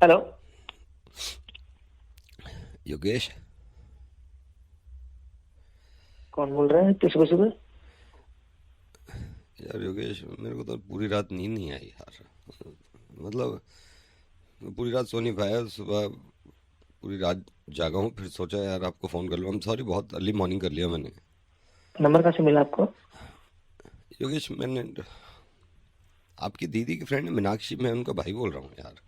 Hello. Yogesh. कौन बोल रहे हैं इतनी सुबह सुबह? यार योगेश, मेरे को तो पूरी रात नींद नहीं आई यार। मतलब पूरी रात सो नहीं पाया। सुबह पूरी रात जागा हूँ, फिर सोचा यार आपको फ़ोन कर लूँ। I'm सॉरी, बहुत अर्ली मॉर्निंग कर लिया मैंने। नंबर कहाँ से मिला आपको? योगेश, मैंने आपकी दीदी की फ्रेंड मीनाक्षी, मैं उनका भाई बोल रहा हूँ यार।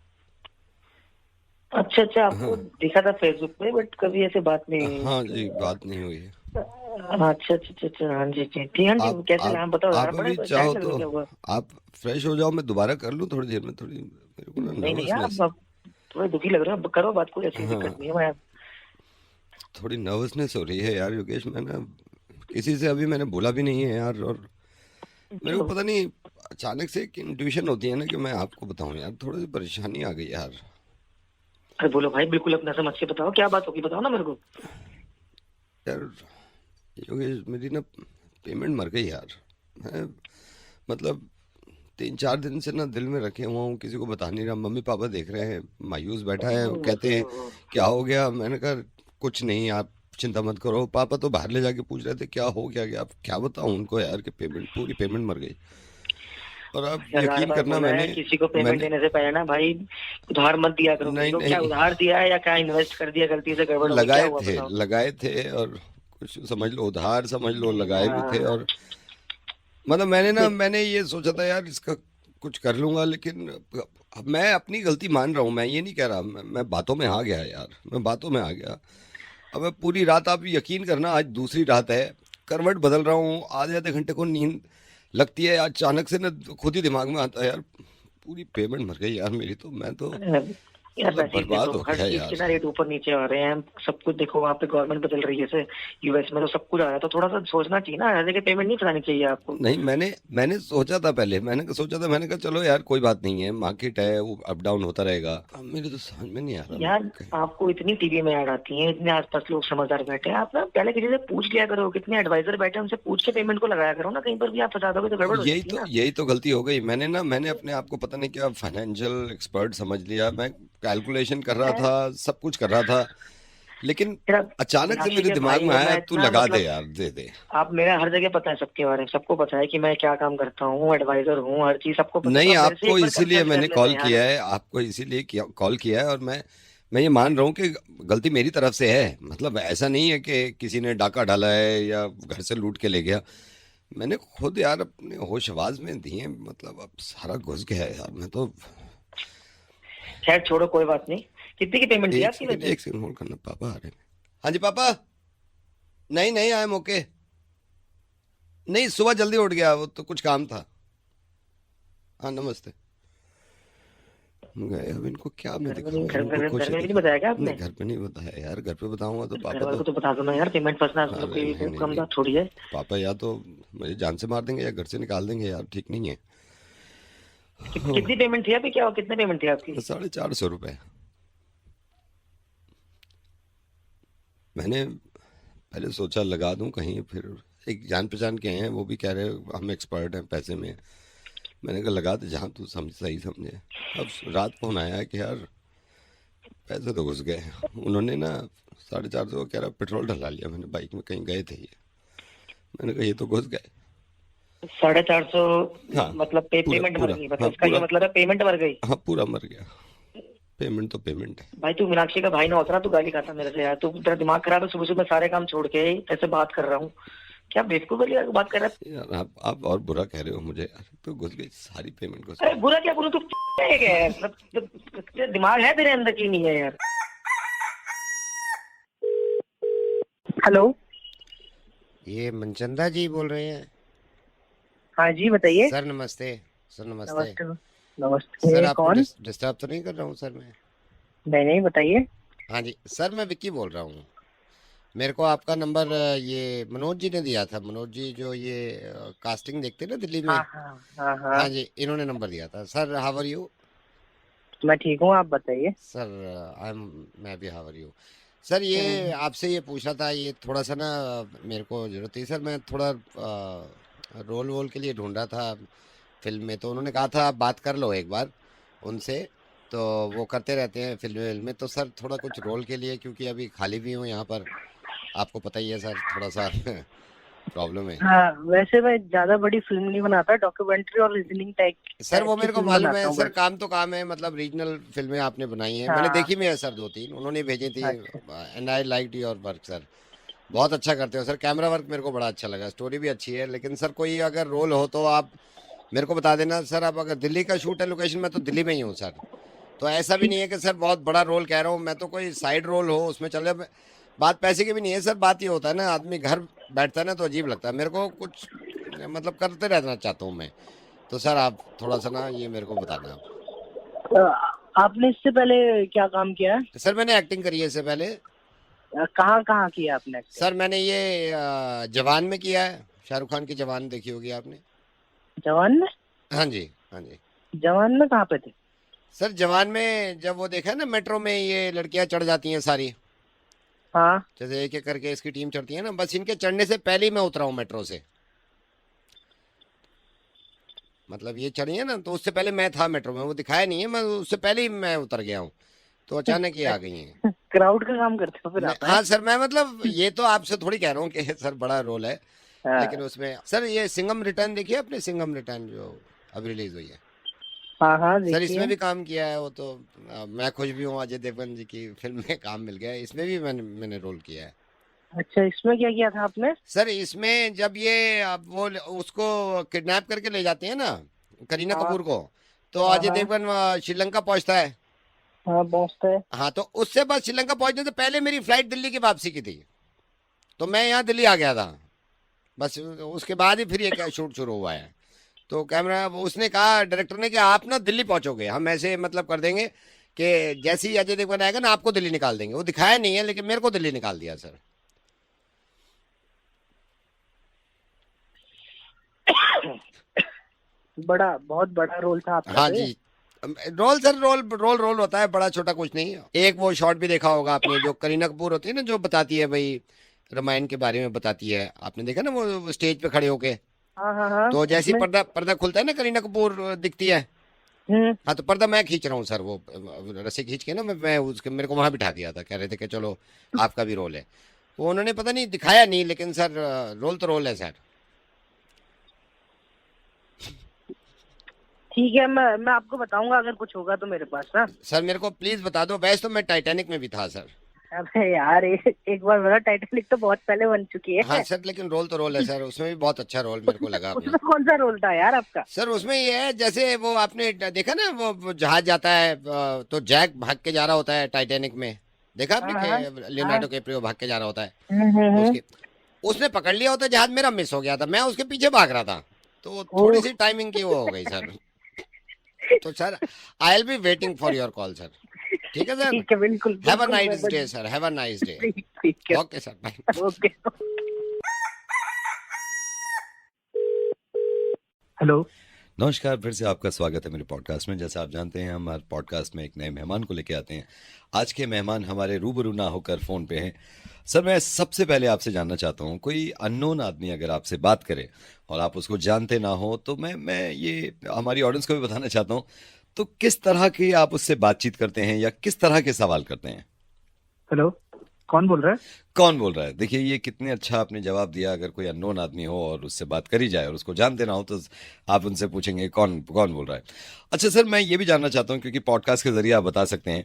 अच्छा अच्छा, आपको हाँ। दिखा था फेसबुक पे, बट कभी ऐसे बात नहीं हाँ हुई। जी, बात नहीं हुई है। अच्छा अच्छा अच्छा अच्छा, हाँ जी जी ठीक, हाँ जी। आप कैसे आप नाम बताओ यार, आप बड़े अभी चाहो टाइम लग रहा, तो क्या हुआ? आप फ्रेश हो जाओ, मैं दोबारा कर लूँ थोड़ी देर में। थोड़ी मेरे को ना नहीं नहीं यार, नर्वसनेस। आप थोड़े दुखी लग रहे हो, करो बात, कोई ऐसी दिक्कत नहीं हाँ, है। मैं थोड़ी नर्वसनेस हो रही है यार योगेश। मैं ना किसी से अभी मैंने बोला भी नहीं है यार। और मेरे को क्यों? पता नहीं, अचानक से एक इंट्यूशन होती है ना कि मैं आपको बताऊं यार, थोड़ी सी परेशानी आ गई यार। अरे बोलो भाई, बिल्कुल अपना समझ के बताओ, क्या बात होगी, बताओ ना मेरे को। यार योगेश, मेरी ना पेमेंट मर गई यार। मैं मतलब 3-4 दिन से ना दिल में रखे हुआ हूँ, किसी को बता नहीं रहा। मम्मी पापा देख रहे हैं, मायूस बैठा है, वो कहते हैं ओहो, क्या हो गया। मैंने कहा कुछ नहीं, आप चिंता मत करो। पापा तो बाहर ले जाके पूछ रहे थे क्या हो क्या गया। अब क्या बताऊं उनको यार कि पेमेंट, पूरी पेमेंट मर गई। और आप 1000 यकीन बार करना, बोला है, मैंने किसी को पेमेंट मैंने देने से पहले ना भाई उधार मत दिया करो किसी नहीं को। क्या नहीं, उधार दिया है या क्या इन्वेस्ट कर दिया, गलती से वो गड़बड़ हो गई, क्या हुआ बताओ? लगाए थे। और कुछ समझ लो उधार, समझ लो लगाए भी थे। हाँ, और मतलब देख, मैंने ये सोचा था यार इसका कुछ कर लूंगा, लेकिन अब मैं अपनी गलती मान रहा हूँ। मैं ये नहीं कह रहा, मैं बातों में आ गया यार, मैं बातों में आ गया। अब मैं पूरी रात, आप यकीन करना, आज दूसरी रात है, करवट बदल रहा हूँ, आधे आधे घंटे को नींद लगती है। अचानक से ना खुद ही दिमाग में आता है यार, पूरी पेमेंट मर गई यार मेरी। तो मैं तो यार मतलब वैसे ही देखो, बर्बाद हो हर गया चीज के यार। ना रेट ऊपर नीचे आ रहे हैं, सब कुछ देखो। वहाँ पे गवर्नमेंट बदल रही है, जैसे यूएस में तो सब कुछ आ रहा है, तो थोड़ा सा सोचना चाहिए ना, ऐसे कि पेमेंट नहीं करानी चाहिए आपको। नहीं, मैंने सोचा था पहले, मैंने कहा चलो यार कोई बात नहीं है, मार्केट है, वो अप डाउन होता रहेगा। अब मेरे तो समझ में नहीं आ रहा मैं यार कहीं। आपको इतनी टीवी में ऐड आती है, इतने आसपास लोग समझदार बैठे हैं, आप ना पहले किसी से पूछ लिया करो, कितने एडवाइजर बैठे हैं, उनसे पूछ के पेमेंट को लगाया करो ना। कहीं पर भी आप फंसा दोगे तो अब गड़बड़ हो जाती है ना। यही तो गलती हो गई। मैंने अपने आप को पता नहीं क्या फाइनेंशियल एक्सपर्ट समझ लिया। मैं कैलकुलेशन कर रहा मैं था, सब कुछ कर रहा था, लेकिन मेरा अचानक से मीनाक्षी मेरे के दिमाग भाई में हो, आया मैं तू इतना लगा दे मतलब, यार, दे दे। आप मेरा हर जगह पता है, सबके बारे में सबको पता है कि मैं क्या काम करता हूँ, एडवाइजर हूँ, हर चीज सबको पता है। तो नहीं, आप मेरे से आपको एक बार इसीलिए कंसल्ट कर मैंने लेते कॉल हैं यार। किया है, आपको इसीलिए कॉल किया है। और मैं ये मान रहा हूँ कि गलती मेरी तरफ से है। मतलब ऐसा नहीं है कि किसी ने डाका डाला है या घर से लूट के ले गया। मैंने खुद यार अपने होश आवाज में दिए, मतलब अब सारा घुस गया है यार। मैं तो खैर छोड़ो, कोई बात नहीं। कितनी की पेमेंट थी आपकी वैसे? एक सेकंड होल्ड करना, पापा आ रहे हैं। हाँ जी पापा। नहीं नहीं, आई एम ओके। नहीं, सुबह जल्दी उठ गया, वो तो कुछ काम था। हाँ नमस्ते। गए, अब इनको क्या मैं घर में नहीं, दिखाऊं, इनको खुश घर में नहीं दिखा। बताया क्या नहीं, आपने? घर पे नहीं बताया यार। घर पे बताऊंगा तो घर पापा वालों तो, को तो बता दो ना यार, पेमेंट फंसना मतलब अरे नहीं कोई नहीं कम नहीं, बात थोड़ी है। पापा या तो मुझे जान से मार देंगे या घर से निकाल देंगे यार, ठीक नहीं है। कितनी पेमेंट थी आपकी, क्या कितने पेमेंट थी आपकी? 450 रुपये। मैंने पहले सोचा लगा दूं कहीं, फिर एक जान पहचान के हैं, वो भी कह रहे हम एक्सपर्ट हैं पैसे में। मैंने कहा लगा दे जहाँ तू सही समझे। अब रात फोन आया कि यार पैसे तो घुस गए। उन्होंने ना 450 कह रहा पेट्रोल डला लिया मैंने बाइक में, कहीं गए थे ये। मैंने कहा ये तो घुस गए। 450? हाँ, मतलब पेमेंट मर गई, मतलब हाँ इसका ये पूरा, मतलब है पेमेंट मर गई। हाँ पूरा मर गया। पेमेंट तो पेमेंट है। भाई तू मीनाक्षी का भाई ना होता ना, तू गाली खाता मेरे से यार। तू, तेरा दिमाग खराब है, सुबह सुबह सारे काम छोड़ के ऐसे बात कर रहा हूँ। क्या बेवकूफ वाली बात कर रहा है? यार आप और बुरा कह रहे हो मुझे यार, तो घुस गई, सारी पेमेंट घुस अरे गई। बुरा क्या बोलूं, तू है क्या यार? तेरा दिमाग है तेरे अंदर की नहीं है यार? हेलो। ये मनचंदा जी बोल रहे हैं? हाँ जी बताइए। सर नमस्ते। सर नमस्ते। नमस्ते। सर नमस्ते, आपको कौन? डिस्टर्ब तो नहीं कर रहा हूँ सर मैं? नहीं नहीं, बताइए। हाँ जी सर, मैं विक्की बोल रहा हूँ। मेरे को आपका नंबर ये मनोज जी ने दिया था। मनोज जी जो ये कास्टिंग देखते हैं ना दिल्ली हाँ में। हाँ हाँ हाँ। हाँ जी, इन्होंने नंबर दिया था। Sir how are you? मैं ठीक हूँ, आप बताइए। सर आई एम, मैं भी हाउ आर यू। सर ये हम्म, आपसे ये पूछना था, ये थोड़ा सा ना मेरे को जरूरत थी सर। मैं थोड़ा रोल वोल के लिए ढूंढ रहा था फिल्म में, तो उन्होंने कहा था आप बात कर लो एक बार उनसे। तो वो करते रहते हैं फिल्में। तो सर थोड़ा कुछ रोल के लिए, क्योंकि अभी खाली भी हूँ यहाँ पर, आपको पता ही है सर, थोड़ा सा प्रॉब्लम है। हाँ, वैसे मैं ज्यादा बड़ी फिल्म नहीं बनाता, डॉक्यूमेंट्री और रीजनिंग टाइप सर वो की मेरे को फिल्म मालूम बनाता है हूँ सर, बस। काम तो काम है, मतलब रीजनल फिल्में आपने बनाई हैं, मैंने हाँ। देखी भी है सर, 2-3 उन्होंने भेजी थी। अच्छा। And I like your work sir, बहुत अच्छा करते हो सर। कैमरा वर्क मेरे को बड़ा अच्छा लगा, स्टोरी भी अच्छी है। लेकिन सर कोई अगर रोल हो तो आप मेरे को बता देना सर। आप अगर दिल्ली का शूट है लोकेशन में, तो दिल्ली में ही हूँ सर। तो ऐसा भी ठीक। नहीं है कि सर बहुत बड़ा रोल कह रहा हूँ मैं, तो कोई साइड रोल हो उसमें चले। बात पैसे की भी नहीं है सर, बात ये होता है ना, आदमी घर बैठता है ना तो अजीब लगता है मेरे को, कुछ मतलब करते रहना चाहता हूँ मैं। तो सर आप थोड़ा सा ना ये मेरे को बताना आप। आपने इससे पहले क्या काम किया है? सर मैंने एक्टिंग करी है इससे पहले। कहाँ कहाँ किया आपने एक्टिंग? सर मैंने ये जवान में किया है, शाहरुख खान की जवान देखी होगी आपने। जवान में? हाँ जी, हाँ जी। जवान में कहाँ पे थे? सर जवान में जब वो देखा है ना, मेट्रो में ये लड़कियां चढ़ जाती हैं सारी, हाँ। जैसे एक एक करके इसकी टीम चढ़ती है ना, बस इनके चढ़ने से पहले ही मैं उतरा हूँ मेट्रो से। मतलब ये चढ़ी है ना, तो उससे पहले मैं था मेट्रो में, वो दिखाया नहीं है, मैं उससे पहले ही मैं उतर गया हूँ। तो अचानक ये आ गई हैं। क्राउड का काम करते हो फिर आप? हाँ सर, मैं मतलब ये तो आपसे थोड़ी कह रहा हूँ कि सर बड़ा रोल है, हाँ लेकिन उसमें सर ये सिंघम रिटर्न देखिए आपने, सिंघम रिटर्न जो अभी रिलीज हुई है। हाँ हाँ, सर देखिए। इसमें भी काम किया है वो तो। मैं खुश भी हूँ, अजय देवगन जी की फिल्म में काम मिल गया है, इसमें भी मैंने रोल किया है। अच्छा, इसमें क्या किया था आपने? सर इसमें जब ये अब वो उसको किडनैप करके ले जाते हैं ना, करीना हाँ कपूर को, तो हाँ अजय हाँ देवगन श्रीलंका पहुंचता है। हाँ, पहुँचता है। हाँ, तो उससे बाद श्रीलंका पहुंचने से पहले मेरी फ्लाइट दिल्ली की वापसी की थी, तो मैं यहाँ दिल्ली आ गया था। बस उसके बाद ही फिर ये क्या शूट शुरू हुआ है। तो कैमरा उसने कहा, डायरेक्टर ने, कि आप ना दिल्ली पहुंचोगे, हम ऐसे मतलब कर देंगे कि जैसे ही अजय देवगन आएगा ना आपको दिल्ली निकाल देंगे। वो दिखाया नहीं है, लेकिन मेरे को दिल्ली निकाल दिया सर। बहुत बड़ा रोल था आपका हाँ तो ये। जी। Role sir, role role role होता है, बड़ा छोटा कुछ नहीं। एक वो शॉट भी देखा होगा आपने, जो करीना कपूर होती है ना, जो बताती है भाई रामायण के बारे में बताती है, आपने देखा ना वो स्टेज पे खड़े होके। हाँ हाँ हाँ, तो जैसे ही उसमें। पर्दा पर्दा खुलता है ना, करीना कपूर दिखती है। हम्म। हाँ, तो पर्दा मैं खींच रहा हूँ सर, वो रस्सी खींच के ना, मैं उसके, मेरे को वहां बिठा दिया था, कह रहे थे कि चलो आपका भी रोल है। तो उन्होंने पता नहीं दिखाया नहीं, लेकिन सर रोल तो रोल है सर। ठीक है, मैं आपको बताऊंगा अगर कुछ होगा तो मेरे पास ना। सर मेरे को प्लीज बता दो। वैसे तो मैं टाइटैनिक में भी था सर। अबे यार, एक बार मेरा टाइटैनिक तो बहुत पहले बन चुकी है। हाँ सर, लेकिन रोल तो रोल है सर, उसमें भी बहुत अच्छा रोल मेरे को लगा अपना। उसमें कौन सा रोल था यार आपका? सर उसमें ये है, जैसे वो आपने देखा ना, वो जहाज जाता है, तो जैक भाग के जा रहा होता है टाइटैनिक में, देखा आपने हाँ हाँ कि लियोनार्डो कैप्रियो भाग के जा रहा होता है। हम्म। उसके उसने पकड़ लिया होता जहाज, मेरा मिस हो गया था, मैं उसके पीछे भाग रहा था, तो थोड़ी ओह। सी टाइमिंग की वो हो गई सर। तो sir I will be waiting for your call sir. ठीक है सर, ठीक है, बिल्कुल हैव अ बिल्कुल, nice day sir, have a nice day. ठीक है। Okay sir, bye. Okay. Hello. नमस्कार, फिर से आपका स्वागत है मेरे पॉडकास्ट में। जैसा आप जानते हैं, हम हमारे पॉडकास्ट में एक नए मेहमान को लेके आते हैं। आज के मेहमान हमारे रूबरू ना होकर फ़ोन पे हैं। सर मैं सबसे पहले आपसे जानना चाहता हूँ, कोई अननोन आदमी अगर आपसे बात करे और आप उसको जानते ना हो, तो मैं ये हमारी ऑडियंस को भी बताना चाहता हूँ, तो किस तरह की आप उससे बातचीत करते हैं या किस तरह के सवाल करते हैं? हेलो, कौन बोल रहा है? कौन बोल रहा है? देखिए, ये कितने अच्छा आपने जवाब दिया। अगर कोई अननोन आदमी हो और उससे बात करी जाए और उसको जानते ना हो, तो आप उनसे पूछेंगे कौन कौन बोल रहा है। अच्छा सर, मैं ये भी जानना चाहता हूँ, क्योंकि पॉडकास्ट के जरिए आप बता सकते हैं,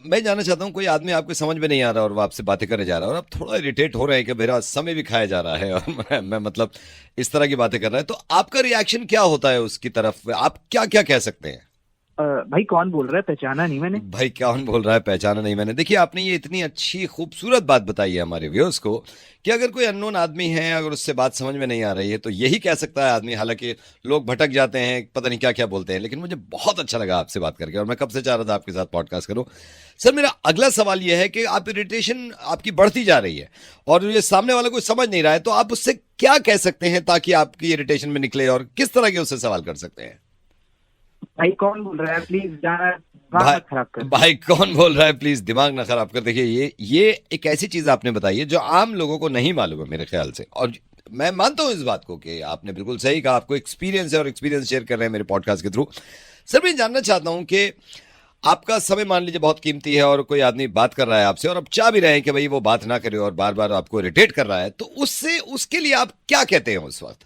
मैं जानना चाहता हूँ, कोई आदमी आपको समझ में नहीं आ रहा और वो आपसे बातें करने जा रहा है और आप थोड़ा इरिटेट हो रहे हैं कि मेरा समय भी खाया जा रहा है और मैं मतलब इस तरह की बातें कर रहा है, तो आपका रिएक्शन क्या होता है उसकी तरफ? आप क्या क्या कह सकते हैं? भाई कौन बोल रहा है? पहचाना नहीं मैंने। भाई कौन बोल रहा है? पहचाना नहीं मैंने। देखिए, आपने ये इतनी अच्छी खूबसूरत बात बताई है हमारे व्यूअर्स को कि अगर कोई अननोन आदमी है, अगर उससे बात समझ में नहीं आ रही है, तो यही कह सकता है आदमी। हालांकि लोग भटक जाते हैं, पता नहीं क्या क्या बोलते हैं, लेकिन मुझे बहुत अच्छा लगा आपसे बात करके और मैं कब से चाह रहा था आपके साथ पॉडकास्ट करूं। सर मेरा अगला सवाल यह है कि आप इरिटेशन आपकी बढ़ती जा रही है और ये सामने वाला कोई समझ नहीं रहा है, तो आप उससे क्या कह सकते हैं ताकि आपकी इरिटेशन में निकले और किस तरह के उससे सवाल कर सकते हैं? भाई कौन बोल रहा है? प्लीज जाना भाई खराब कर। भाई कौन बोल रहा है? प्लीज दिमाग ना खराब कर। देखिए, ये एक ऐसी चीज आपने बताई है जो आम लोगों को नहीं मालूम है मेरे ख्याल से, और मैं मानता हूं इस बात को कि आपने बिल्कुल सही कहा, आपको एक्सपीरियंस है और एक्सपीरियंस शेयर कर रहे हैं मेरे पॉडकास्ट के थ्रू। सर मैं जानना चाहता हूं कि आपका समय मान लीजिए बहुत कीमती है और कोई आदमी बात कर रहा है आपसे और आप चाह भी रहे हैं कि भाई वो बात ना करे और बार बार आपको इरिटेट कर रहा है, तो उससे उसके लिए आप क्या कहते हैं उस वक्त?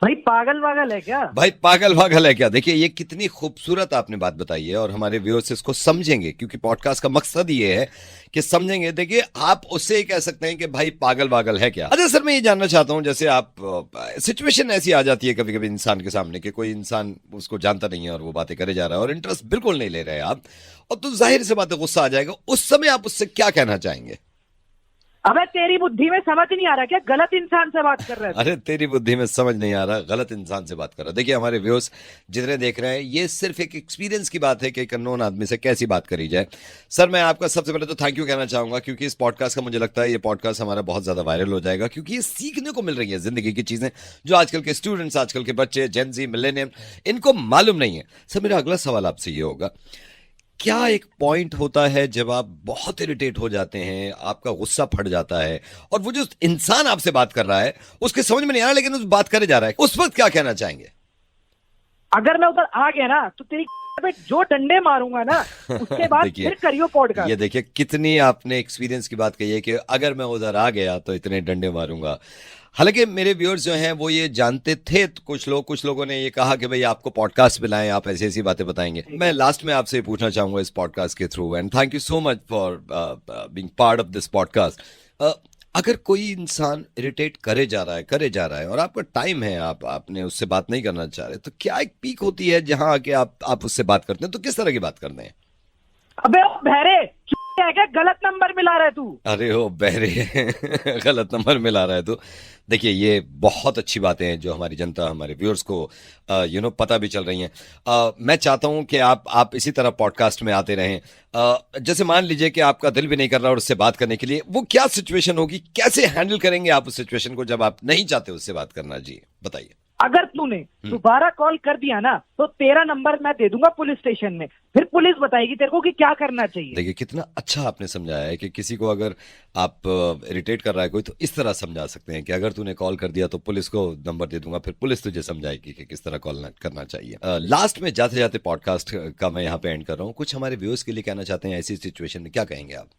भाई पागल वागल है क्या? भाई पागल वागल है क्या? देखिए ये कितनी खूबसूरत आपने बात बताई है और हमारे व्यूअर्स इसको समझेंगे, क्योंकि पॉडकास्ट का मकसद ये है कि समझेंगे। देखिए आप उससे ही कह सकते हैं कि भाई पागल वागल है क्या। अच्छा सर, मैं ये जानना चाहता हूं, जैसे आप सिचुएशन ऐसी आ जाती है कभी कभी इंसान के सामने कि कोई इंसान उसको जानता नहीं है और वो बातें करे जा रहा है और इंटरेस्ट बिल्कुल नहीं ले रहे आप, और तो जाहिर सी बात है गुस्सा आ जाएगा। उस समय आप उससे क्या कहना चाहेंगे? अबे तेरी बुद्धि में समझ नहीं आ रहा क्या? गलत इंसान से बात कर रहे हैं। अरे तेरी बुद्धि में समझ नहीं आ रहा, गलत इंसान से बात कर रहा। देखिए हमारे व्यूअर्स जितने देख रहे हैं, ये सिर्फ एक एक्सपीरियंस की बात है कि एक अननोन आदमी से कैसी बात करी जाए। सर मैं आपका सबसे पहले तो थैंक यू कहना चाहूंगा, क्योंकि इस पॉडकास्ट का मुझे लगता है ये पॉडकास्ट हमारा बहुत ज्यादा वायरल हो जाएगा, क्योंकि ये सीखने को मिल रही है जिंदगी की चीजें जो आजकल के स्टूडेंट्स, आजकल के बच्चे, जेनजी, मिलेनियम, इनको मालूम नहीं है। सर मेरा अगला सवाल आपसे ये होगा, क्या एक पॉइंट होता है जब आप बहुत इरिटेट हो जाते हैं, आपका गुस्सा फट जाता है और वो जो इंसान आपसे बात कर रहा है उसके समझ में नहीं आ रहा लेकिन उस बात करे जा रहा है, उस वक्त क्या कहना चाहेंगे? अगर मैं उधर आ गया ना तो तेरी पे जो डंडे मारूंगा ना उसके बाद देखिए, फिर करियो पॉडकास्ट। ये देखिए कितनी आपने एक्सपीरियंस की बात कही है कि अगर मैं उधर आ गया तो इतने डंडे मारूंगा। हालांकि मेरे व्यूअर्स जो हैं वो ये जानते थे, तो कुछ लोगों ने ये कहा कि भाई आपको पॉडकास्ट पे लाएं, आप ऐसी ऐसी बातें बताएंगे। मैं लास्ट में आपसे पूछना चाहूंगा इस पॉडकास्ट के through, and thank you so much for being part of this podcast. अगर कोई इंसान इरिटेट करे जा रहा है और आपका टाइम है, आपने उससे बात नहीं करना चाह रहे, तो क्या एक पीक होती है जहां आके आप उससे बात करते हैं, तो किस तरह की बात करते हैं? अबे ओ बहरे है क्या? गलत नंबर मिला रहा है तू। अरे ओ बहरे गलत नंबर मिला रहा है तू। देखिए ये बहुत अच्छी बातें हैं जो हमारी जनता, हमारे व्यूअर्स को पता भी चल रही हैं। मैं चाहता हूं कि आप इसी तरह पॉडकास्ट में आते रहें। जैसे मान लीजिए कि आपका दिल भी नहीं कर रहा और उससे बात करने के लिए, वो क्या सिचुएशन होगी, कैसे हैंडल करेंगे आप उस सिचुएशन को जब आप नहीं चाहते उससे बात करना? जी बताइए। अगर तूने दोबारा कॉल कर दिया ना तो तेरा नंबर मैं दे दूंगा पुलिस स्टेशन में, फिर पुलिस बताएगी तेरे को कि क्या करना चाहिए। देखिए कितना अच्छा आपने समझाया है कि किसी को अगर आप इरिटेट कर रहा है कोई, तो इस तरह समझा सकते हैं कि अगर तूने कॉल कर दिया तो पुलिस को नंबर दे दूंगा, फिर पुलिस तुझे समझाएगी कि किस तरह कॉल करना चाहिए। लास्ट में जाते जाते पॉडकास्ट का मैं यहाँ पे एंड कर रहा हूँ, कुछ हमारे व्यूअर्स के लिए कहना चाहते हैं ऐसी सिचुएशन में, क्या कहेंगे आप?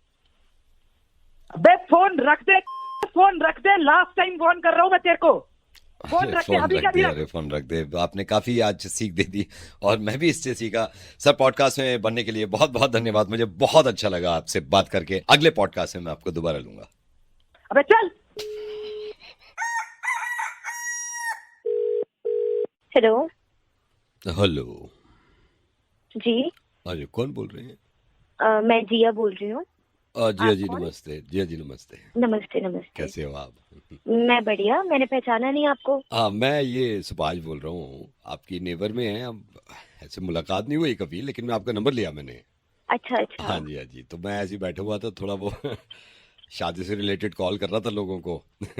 अबे फोन रख दे, फोन रख दे, लास्ट टाइम फोन कर रहा हूँ मैं तेरे को। फोन रख दे, अभी क्या? अरे फोन रख दे। आपने काफी आज सीख दे दी और मैं भी इससे सीखा। सर पॉडकास्ट में बनने के लिए बहुत बहुत धन्यवाद, मुझे बहुत अच्छा लगा आपसे बात करके। अगले पॉडकास्ट में मैं आपको दोबारा लूंगा। अबे चल। हेलो। हेलो जी। अरे कौन बोल रहे हैं? मैं जिया बोल रही हूँ। जिया आप जी कौन? नमस्ते। जिया जी नमस्ते। नमस्ते नमस्ते। कैसे हो आप? मैं बढ़िया, मैंने पहचाना नहीं आपको। हाँ मैं ये सुभाष बोल रहा हूँ, आपकी नेबर में है। अब ऐसे मुलाकात नहीं हुई कभी, लेकिन मैं आपका नंबर लिया मैंने। अच्छा अच्छा। हाँ जी हाँ जी, तो मैं ऐसे ही बैठा हुआ था, थोड़ा वो शादी से रिलेटेड कॉल कर रहा था लोगों को।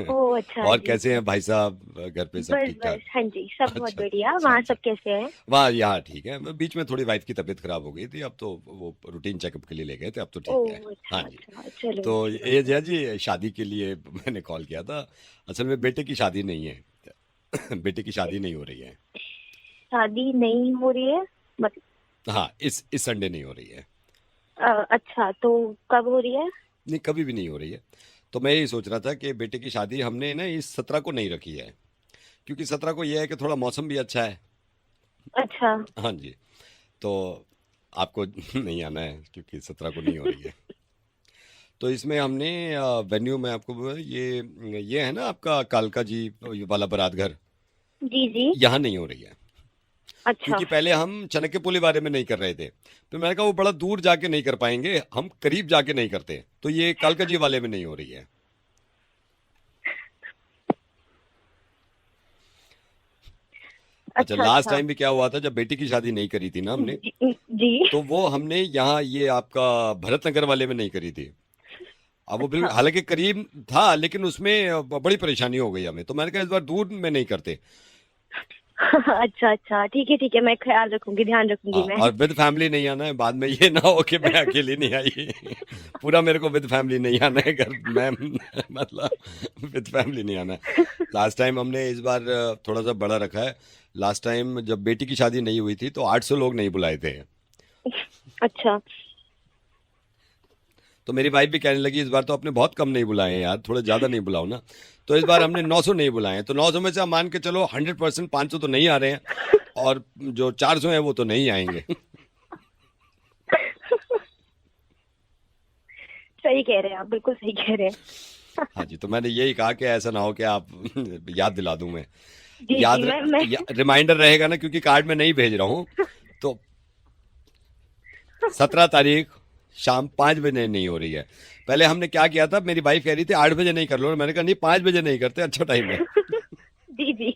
ओह अच्छा और जी। कैसे हैं भाई साहब, घर पे सब बस ठीक ठाक? बस, हाँ जी सब बहुत अच्छा बढ़िया। अच्छा वहाँ अच्छा। सब कैसे हैं? वहाँ यहाँ ठीक है, मैं बीच में थोड़ी वाइफ की तबीयत खराब हो गई थी, अब तो वो रूटीन चेकअप के लिए ले गए थे, अब तो ठीक है। ओह अच्छा हाँ जी। अच्छा, चलो। तो ये जया जी शादी के लिए मैंने कॉल किया था। असल में बेटे की शादी नहीं है बेटे की शादी नहीं हो रही है। शादी नहीं हो रही है मतलब? हाँ इस संडे नहीं हो रही है। अच्छा तो कब हो रही है? नहीं कभी भी नहीं हो रही है। तो मैं यही सोच रहा था कि बेटे की शादी हमने ना इस 17 को नहीं रखी है, क्योंकि 17 को यह है कि थोड़ा मौसम भी अच्छा है। अच्छा। हाँ जी, तो आपको नहीं आना है क्योंकि 17 को नहीं हो रही है। तो इसमें हमने वेन्यू में आपको ये है ना आपका कालका जी वाला बारात घर, जी जी। यहाँ नहीं हो रही है। अच्छा क्योंकि पहले हम चाणक्य पुली बारे में नहीं कर रहे थे, तो मैंने कहा वो बड़ा दूर जाके नहीं कर पाएंगे, हम करीब जाके नहीं करते, तो ये कालका जी वाले में नहीं हो रही है। अच्छा लास्ट टाइम भी क्या हुआ था, जब बेटी की शादी नहीं करी थी ना हमने, जी। तो वो हमने यहाँ ये आपका भरत नगर वाले में नहीं करी थी। अब वो बिल्कुल हालांकि करीब था, लेकिन उसमें बड़ी परेशानी हो गई हमें, तो मैंने कहा इस बार दूर में नहीं करते। अच्छा अच्छा, ठीक है, मैं ख्याल रखूंगी, ध्यान रखूंगी मैं। और विद फैमिली नहीं आना है, बाद में ये ना हो कि मैं अकेली नहीं आई पूरा मेरे को विद फैमिली नहीं आना है घर मैं मतलब विद फैमिली नहीं आना है। लास्ट टाइम हमने इस बार थोड़ा सा बड़ा रखा है। लास्ट टाइम जब बेटी की शादी नहीं हुई थी तो 800 लोग नहीं बुलाए थे अच्छा। तो मेरी वाइफ भी कहने लगी इस बार तो आपने बहुत कम नहीं बुलाए हैं यार, थोड़ा ज्यादा नहीं बुलाओ ना। तो इस बार हमने 900 नहीं बुलाए हैं। तो 900 में से आप मान के चलो 100% 500 तो नहीं आ रहे हैं, और जो 400 है वो तो नहीं आएंगे। सही कह रहे हैं आप, बिल्कुल सही कह रहे हैं। हाँ जी, तो मैंने यही कहा कि ऐसा ना हो कि आप याद दिला दूं मैं। जी याद जी, मैं रिमाइंडर रहेगा ना, क्योंकि कार्ड में नहीं भेज रहा हूँ। तो 17 तारीख शाम 5 बजे नहीं हो रही है। पहले हमने क्या किया था, मेरी वाइफ कह रही थी 8 बजे नहीं कर लो, मैंने कहा नहीं 5 बजे नहीं करते, अच्छा टाइम है। जी जी,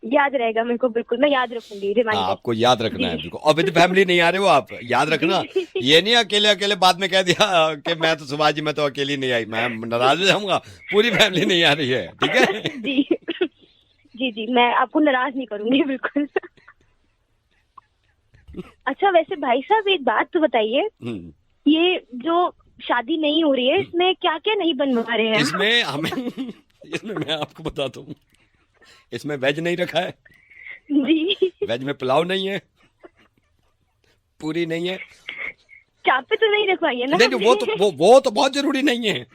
याद रहेगा मेरे को, बिल्कुल मैं याद रखूंगी हाँ, रिमाइंडर। आपको याद रखना है बिल्कुल। और विद फैमिली नहीं आ रहे हो आप, याद रखना। ये नहीं अकेले अकेले बाद में कह दिया कि मैं तो सुभाष जी मैं तो अकेली नहीं आई, मैं नाराज हो जाऊंगा। पूरी फैमिली नहीं आ रही है, ठीक है। जी जी जी, मैं आपको नाराज नहीं करूंगी बिल्कुल। अच्छा, वैसे भाई साहब एक बात तो बताइए, ये जो शादी नहीं हो रही है इसमें क्या क्या नहीं बनवा रहे हैं? इसमें हमें इसमें मैं आपको बताता हूँ, इसमें वेज नहीं रखा है जी। वेज में पुलाव नहीं है, पूरी नहीं है। चापे तो नहीं रखवाई है ना? नहीं नहीं, वो तो बहुत जरूरी नहीं है।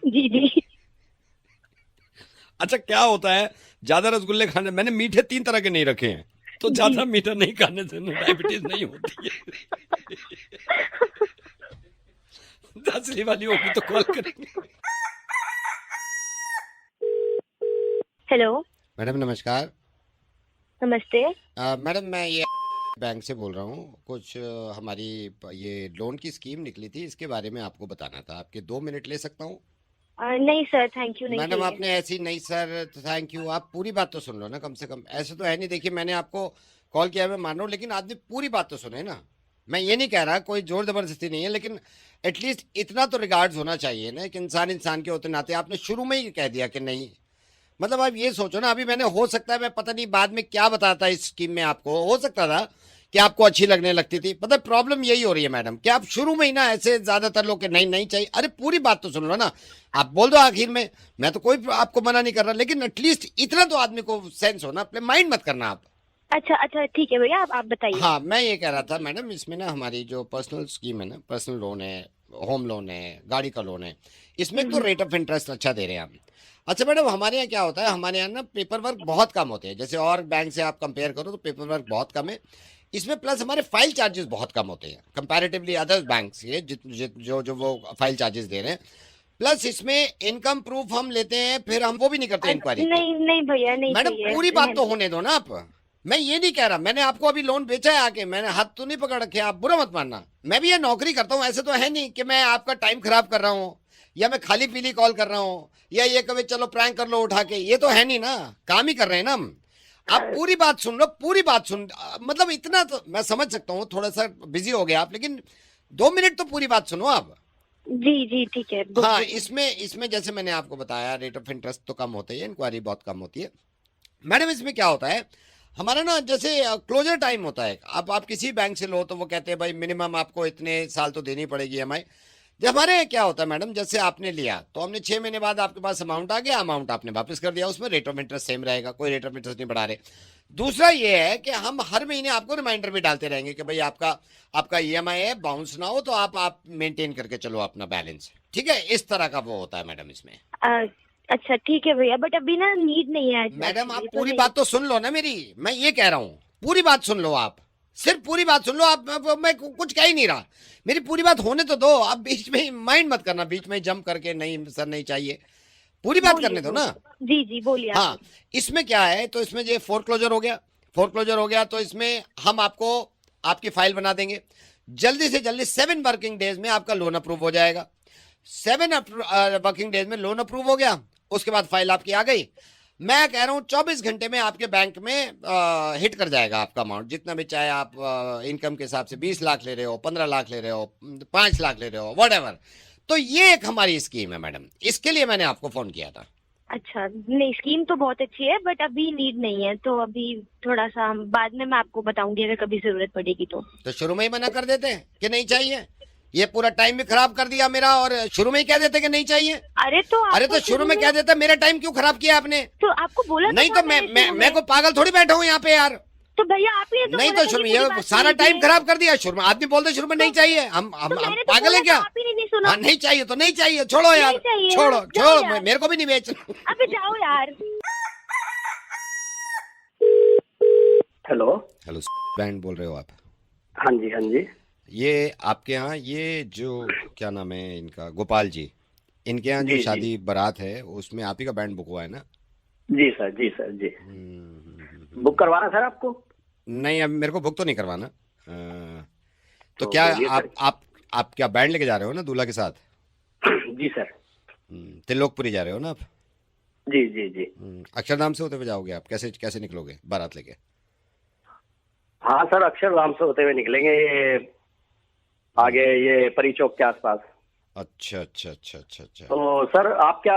जी जी। अच्छा, क्या होता है ज्यादा रसगुल्ले खाने, मैंने मीठे 3 तरह के नहीं रखे हैं, तो ज्यादा मीठा नहीं खाने से डायबिटीज नहीं होती है। 10वीं वाली होगी तो कॉल करेंगे। हेलो। मैडम नमस्कार। नमस्ते। मैडम मैं ये बैंक से बोल रहा हूँ। कुछ हमारी ये लोन की स्कीम निकली थी, इसके बारे में आपको बताना था। आपके 2 मिनट ले सकता हूँ? नहीं सर, थैंक यू, नहीं मैडम चाहिए। आपने ऐसी नहीं सर, थैंक यू, आप पूरी बात तो सुन लो ना कम से कम। ऐसे तो है नहीं, देखिए मैंने आपको कॉल किया, मैं मान रहा हूँ, लेकिन आदमी पूरी बात तो सुने ना। मैं ये नहीं कह रहा कोई जोर जबरदस्ती नहीं है, लेकिन एटलीस्ट इतना तो रिगार्ड्स होना चाहिए ना कि इंसान इंसान के होते नाते आपने शुरू में ही कह दिया कि नहीं। मतलब आप ये सोचो ना, अभी मैंने हो सकता है मैं पता नहीं बाद में क्या बताता इस स्कीम में, आपको हो सकता था कि आपको अच्छी लगने लगती थी। पता प्रॉब्लम यही हो रही है मैडम कि आप शुरू में ही ना ऐसे ज्यादातर लोग के नहीं नहीं चाहिए। अरे पूरी बात तो सुन लो ना, आप बोल दो आखिर में, मैं तो कोई आपको मना नहीं कर रहा, लेकिन एटलीस्ट इतना तो आदमी को सेंस हो ना, अपने माइंड मत करना आप। अच्छा अच्छा, ठीक है भैया, आप बताइए। हाँ, मैं ये कह रहा था मैडम, इसमें ना हमारी जो पर्सनल स्कीम है ना, पर्सनल लोन है, होम लोन है, गाड़ी का लोन है, इसमें तो रेट ऑफ इंटरेस्ट अच्छा दे रहे हैं हम। अच्छा मैडम, हमारे यहाँ क्या होता है, हमारे यहाँ ना पेपर वर्क बहुत कम होते हैं। जैसे और बैंक से आप कंपेयर करो तो पेपर वर्क बहुत कम है इसमें, प्लस हमारे फाइल चार्जेस बहुत कम होते हैं कंपैरेटिवली अदर बैंक से, जो वो फाइल चार्जेस दे रहे हैं। प्लस इसमें इनकम प्रूफ हम लेते हैं, फिर हम वो भी नहीं करते इंक्वायरी। नहीं नहीं भैया, नहीं मैडम चाहिए। पूरी बात तो होने दो ना आप। मैं ये नहीं कह रहा, मैंने आपको अभी लोन बेचा है आके, मैंने हाथ तो नहीं पकड़ रखे, आप बुरा मत मानना। मैं भी ये नौकरी करता हूँ, ऐसे तो है नहीं कि मैं आपका टाइम खराब कर रहा हूँ या मैं खाली पीली कॉल कर रहा हूँ या ये कभी चलो प्रैंक कर लो उठा के, ये तो है नहीं ना, काम ही कर रहे हैं ना हम। आप पूरी बात सुन लो, पूरी बात सुन, मतलब इतना तो मैं समझ सकता हूँ, थोड़ा सा बिजी हो गया आप, लेकिन 2 मिनट तो पूरी बात सुनो आप। जी जी ठीक है। हाँ, इसमें जैसे मैंने आपको बताया रेट ऑफ इंटरेस्ट तो कम होता है, इंक्वायरी बहुत कम होती है मैडम। इसमें क्या होता है हमारा ना, जैसे क्लोजर टाइम होता है, अब आप किसी बैंक से लो तो वो कहते हैं भाई मिनिमम आपको इतने साल तो देनी पड़ेगी EMI। जब हमारे यहाँ क्या होता है मैडम, जैसे आपने लिया तो हमने 6 महीने बाद आपके पास अमाउंट आ गया, अमाउंट आपने वापस कर दिया, उसमें रेट ऑफ इंटरेस्ट सेम रहेगा, कोई रेट ऑफ इंटरेस्ट नहीं बढ़ा रहे। दूसरा ये है कि हम हर महीने आपको रिमाइंडर भी डालते रहेंगे कि भाई आपका EMI है, बाउंस ना हो, तो आप मेंटेन करके चलो अपना बैलेंस, ठीक है। इस तरह का वो होता है मैडम इसमें। अच्छा ठीक है भैया, बट अभी ना नीड नहीं है मैडम। आप तो पूरी बात तो सुन लो ना मेरी, मैं ये कह रहा हूँ पूरी बात सुन लो आप, सिर्फ पूरी बात सुन लो आप। मैं कुछ कह ही नहीं रहा, मेरी पूरी बात होने तो दो, आप बीच में माइंड मत करना, बीच में जंप करके नहीं सर नहीं चाहिए, पूरी बात करने दो ना। जी जी बोलिए। हाँ, इसमें क्या है, तो इसमें जो फोरक्लोजर हो गया तो इसमें हम आपको आपकी फाइल बना देंगे, जल्दी से जल्दी 7 वर्किंग डेज में आपका लोन अप्रूव हो जाएगा। 7 वर्किंग डेज में लोन अप्रूव हो गया, उसके बाद फाइल आपकी आ गई। मैं कह रहा हूँ 24 घंटे में आपके बैंक में हिट कर जाएगा आपका अमाउंट, जितना भी, चाहे आप इनकम के हिसाब से 20 लाख ले रहे हो, 15 लाख ले रहे हो, 5 लाख ले रहे हो, व्हाटएवर। तो ये एक हमारी स्कीम है मैडम, इसके लिए मैंने आपको फोन किया था। अच्छा, नहीं स्कीम तो बहुत अच्छी है, बट अभी नीड नहीं है, तो अभी थोड़ा सा बाद में मैं आपको बताऊंगी अगर कभी जरूरत पड़ेगी तो शुरू में ही मना कर देते हैं कि नहीं चाहिए, ये पूरा टाइम भी खराब कर दिया मेरा, और शुरू में ही कह देते कि नहीं चाहिए। अरे तो शुरू में कह देता, मेरा टाइम क्यों खराब किया आपने? तो आपको बोला नहीं तो मैं कोई पागल थोड़ी बैठा हूँ यहाँ पे यार, तो भैया आप ही नहीं तो शुरू ये सारा टाइम खराब कर दिया शुरू में। आदमी बोलते शुरू में नहीं चाहिए, हम पागल है क्या? आप ही नहीं सुना। हाँ नहीं चाहिए तो नहीं चाहिए, छोड़ो यार, छोड़ो छोड़ो, मेरे को भी नहीं बेच। अबे जाओ यार। हेलो। हेलो बैंड बोल रहे हो आप? हाँ जी हाँ जी। ये आपके यहाँ ये जो क्या नाम है इनका, गोपाल जी, इनके यहाँ जो जी, शादी बारात है उसमें आप ही का बैंड बुक हुआ है ना? जी सर जी सर जी। बुक करवाना सर आपको? नहीं अब मेरे को बुक तो नहीं करवाना। तो तो क्या बोलिए सर। आप क्या बैंड लेके जा रहे हो ना दूल्हा के साथ? जी सर। त्रिलोकपुरी जा रहे हो ना आप? जी जी जी। अक्षरधाम से होते हुए जाओगे आप? कैसे कैसे निकलोगे बारात लेके? हाँ सर, अक्षरधाम से होते हुए निकलेंगे, ये आगे ये परी चौक के आसपास। अच्छा अच्छा अच्छा अच्छा अच्छा। तो सर आप क्या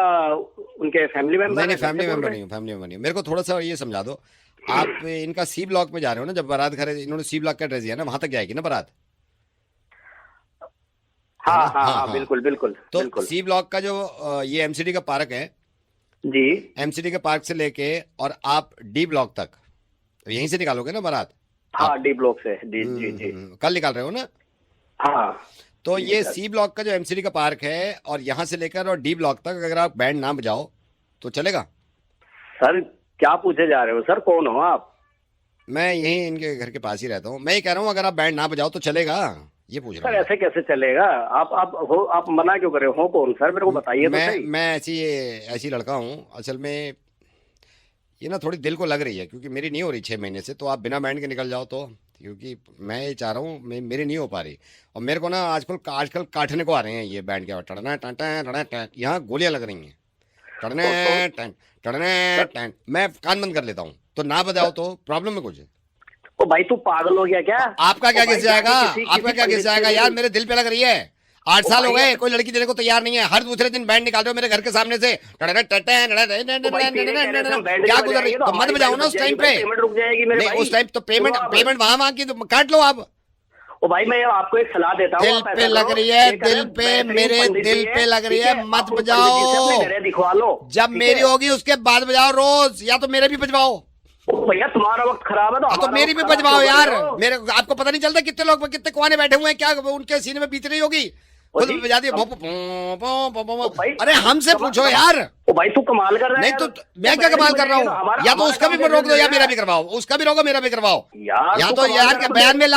उनके फैमिली मेंबर? नहीं फैमिली मेंबर नहीं हूँ, फैमिली मेंबर नहीं हूँ। मेरे को थोड़ा सा ये समझा दो, आप इनका सी ब्लॉक में जा रहे हो ना? जब बारात घर इन्होंने सी ब्लॉक का एड्रेस दिया ना, वहां तक जाएगी ना बारात? हाँ है ना? हाँ हाँ, हाँ हाँ। बिल्कुल बिल्कुल तो बिल्कुल। सी ब्लॉक का जो ये एमसीडी का पार्क है, जी एमसीडी के पार्क से लेके और आप डी ब्लॉक तक यहीं से निकालोगे ना बारात? हाँ, डी ब्लॉक से। जी जी जी। कल निकाल रहे हो ना? हाँ तो जी ये सर। सी ब्लॉक का जो एमसीडी का पार्क है और यहाँ से लेकर और डी ब्लॉक तक अगर आप बैंड ना बजाओ तो चलेगा? सर क्या पूछे जा रहे हो सर, कौन हो आप? मैं यहीं इनके घर के पास ही रहता हूँ। मैं ये कह रहा हूँ अगर आप बैंड ना बजाओ तो चलेगा, ये पूछ सर रहा हूँ। ऐसे कैसे चलेगा? आप मना क्यों कर रहे हो कौन सर, मेरे को बताइए तो सही। मैं ऐसी लड़का हूँ असल में। ये ना थोड़ी दिल को लग रही है क्योंकि मेरी नहीं हो रही 6 महीने से, तो आप बिना बैंड के निकल जाओ तो, क्योंकि मैं ये चाह रहा हूँ, मेरी नहीं हो पा रही। और मेरे को ना आजकल काटने को आ रहे हैं ये बैंड के, टड़ना टन यहाँ गोलियां लग रही हैं, टड़ने टन। मैं कान बंद कर लेता हूँ, तो ना बजाओ तो प्रॉब्लम है कुछ? ओ भाई तू पागल हो गया क्या? आपका क्या ओ भाई, किस जाएगा? किसी आपका क्या किस पंडित जाएगा से- यार? मेरे दिल पे लग रही है। 8 साल हो भाई, गए, कोई लड़की देने को तैयार नहीं है। हर दूसरे दिन बैंड निकाल रहे हो मेरे घर के सामने से, भाई, तेरे कहने से हम बैंड क्या नहीं गुजर रही? बजाएंगे तो तो मत हमारी बजाओ बैंड ना उस बज टाइम जाएगी, पे। पेमेंट रुक जाएगी मेरे नहीं भाई। उस टाइम तो पेमेंट सुनो आप। पेमेंट वहां की तो काट लो आप। ओ भाई मैं आपको एक सलाह देता हूँ, दिल आप पे ऐसा लग करो, रही है, एक है दिल पे, बेहतरीन मेरे पंडित दिल जी पे है, लग रही ठीक है, है? मत आप उस पंडित जी से अपने बजाओ। घरे दिखवा लो। जब ठीक मेरी है? होगी उसके बाद बजाओ रोज, या तो मेरे भी बजवाओ। ओ भैया तुम्हारा वक्त खराब है तो तो हमारा मेरी वक्त भी खराब बजवाओ क्यों कर यार। रहे हो? मेरे आपको पता नहीं चलता कितने लोग कितने कुआने बैठे हुए हैं, क्या उनके सीने में बीत रही होगी? खुद जी, बजा दिए। भाई, अरे हमसे पूछो यार। ओ भाई तू कमाल कर रहा है नहीं यार। तो मैं क्या कमाल कर रहा हूँ? या तो उसका भी रोक दो या मेरा भी करवाओ, उसका भी रोको मेरा भी करवाओ। यार या तू तो कमाल यार कर के रहा है, बयान में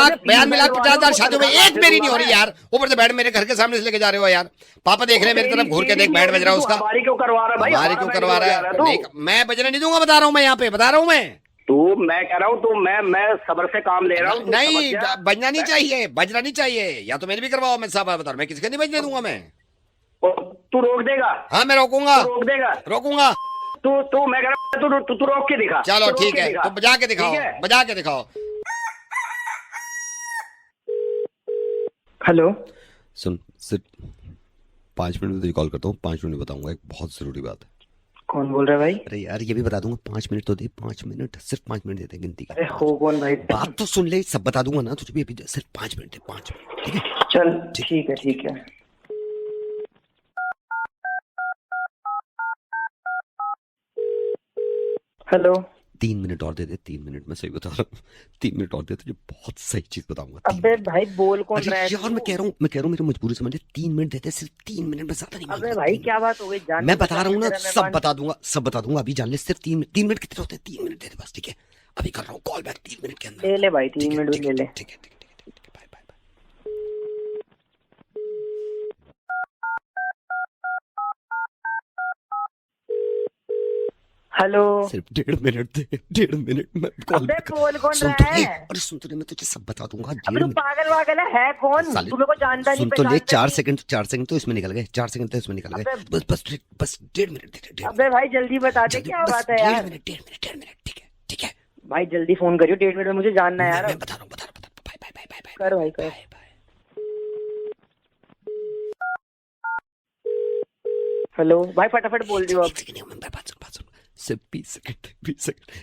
लाख तुझे 50,000 शादियों में तनख्वाह एक मेरी नहीं हो रही है। यार। ऊपर से बैंड मेरे घर के सामने से लेके जा रहे हो यार। पापा देख रहे हैं मेरी तरफ घूर के, देख बैंड बज रहा है उसका। हमारी क्यों करवा रहा है भाई? हमारी क्यों हमारा करवा बैंड रहा बजा है? तू? नहीं, मैं बजने नहीं दूंगा, बता रहा हूँ मैं, यहाँ पे बता रहा हूँ मैं। तू मैं कह रहा हूँ तू मैं सब्र से काम ले रहा हूँ। तू समझ नहीं गया? बजना नहीं चाहिए, बजना नहीं चाहिए। या तो मेरी भी करवाओ, मैं सब बता रहा हूँ, मैं किसी का नहीं बजने दूंगा मैं। ओ, तू रोक देगा? हाँ मैं रोकूंगा, तू रोक देगा? रोकूंगा। तू मैं कह रहा हूँ तू रोक के दिखा। चलो तू रोक ठीक के है, दिखा। तो बजा के दिखाओ, ठीक है? बजा के दिखाओ। हेलो। सुन सिर्फ 5 मिनट में तुझे कॉल करता हूँ, 5 मिनट में बताऊंगा, एक बहुत जरूरी बात है। कौन बोल रहा है भाई? अरे यार ये भी बता दूंगा, 5 मिनट तो दे, 5 मिनट, सिर्फ 5 मिनट देते हैं गिनती अरे की। हो कौन भाई? बात तो सुन ले, सब बता दूंगा ना तुझे भी, अभी सिर्फ 5 मिनट दे, 5 मिनट, ठीक है? चल ठीक है ठीक है। हेलो। 3 मिनट और दे दे, 3 मिनट, मैं सही बता रहा हूँ, 3 मिनट और दे, तुझे बहुत सही चीज बताऊंगा। 3 अबे मिनट। भाई बोल कौन अरे रहा है यार तू? मैं कह रहा हूँ मेरी मजबूरी समझ ले, 3 मिनट देते, सिर्फ 3 मिनट में, ज्यादा नहीं मांग अबे रहा, भाई 3 क्या बात हो गई? जान मैं बता रहा हूँ ना, तेरा सब मेहमान। बता दूंगा, अभी जान ले, सिर्फ 3 मिनट कितने होते हैं? 3 मिनट दे दे बस, ठीक है? अभी कर रहा हूँ कॉल बैक 3 मिनट के अंदर। ले ले भाई, 3 ठीक है, मिनट भी ठीक है, ले ले। ठीक है, ठीक है, ठीक है, ठीक है, बाय बाय बाय। हेलो। सिर्फ 1.5 मिनट दे, 1.5 मिनट में कॉल अबे बैक। बोल कौन सुन रहा तो ले, है? अरे सुन तो ले, मैं तुझे सब बता दूंगा। अबे तू पागल वागल है कौन? साले, तू मेरे को जानता नहीं, सुन तो ले, पहचानता 4 नहीं। सेकंड, 4 सेकंड तो इसमें निकल गए, 4 सेकंड तो इसमें निकल गए। अबे- बस 1.5 मिनट दे दे, 1.5 अबे भाई जल्दी बता दे, जल्दी, क्या बस बात है यार? 1.5 मिनट, ठीक है, ठीक है। भाई जल्दी फोन करियो, 1.5 मिनट में मुझे जानना है यार। मैं बता रहा हूँ, bye bye bye bye bye. कर भाई कर। Bye bye. हेलो भाई, फटाफट बोल दियो अब। एक सेकंड, मैं बात सुन, सिर्फ 20 सेकंड,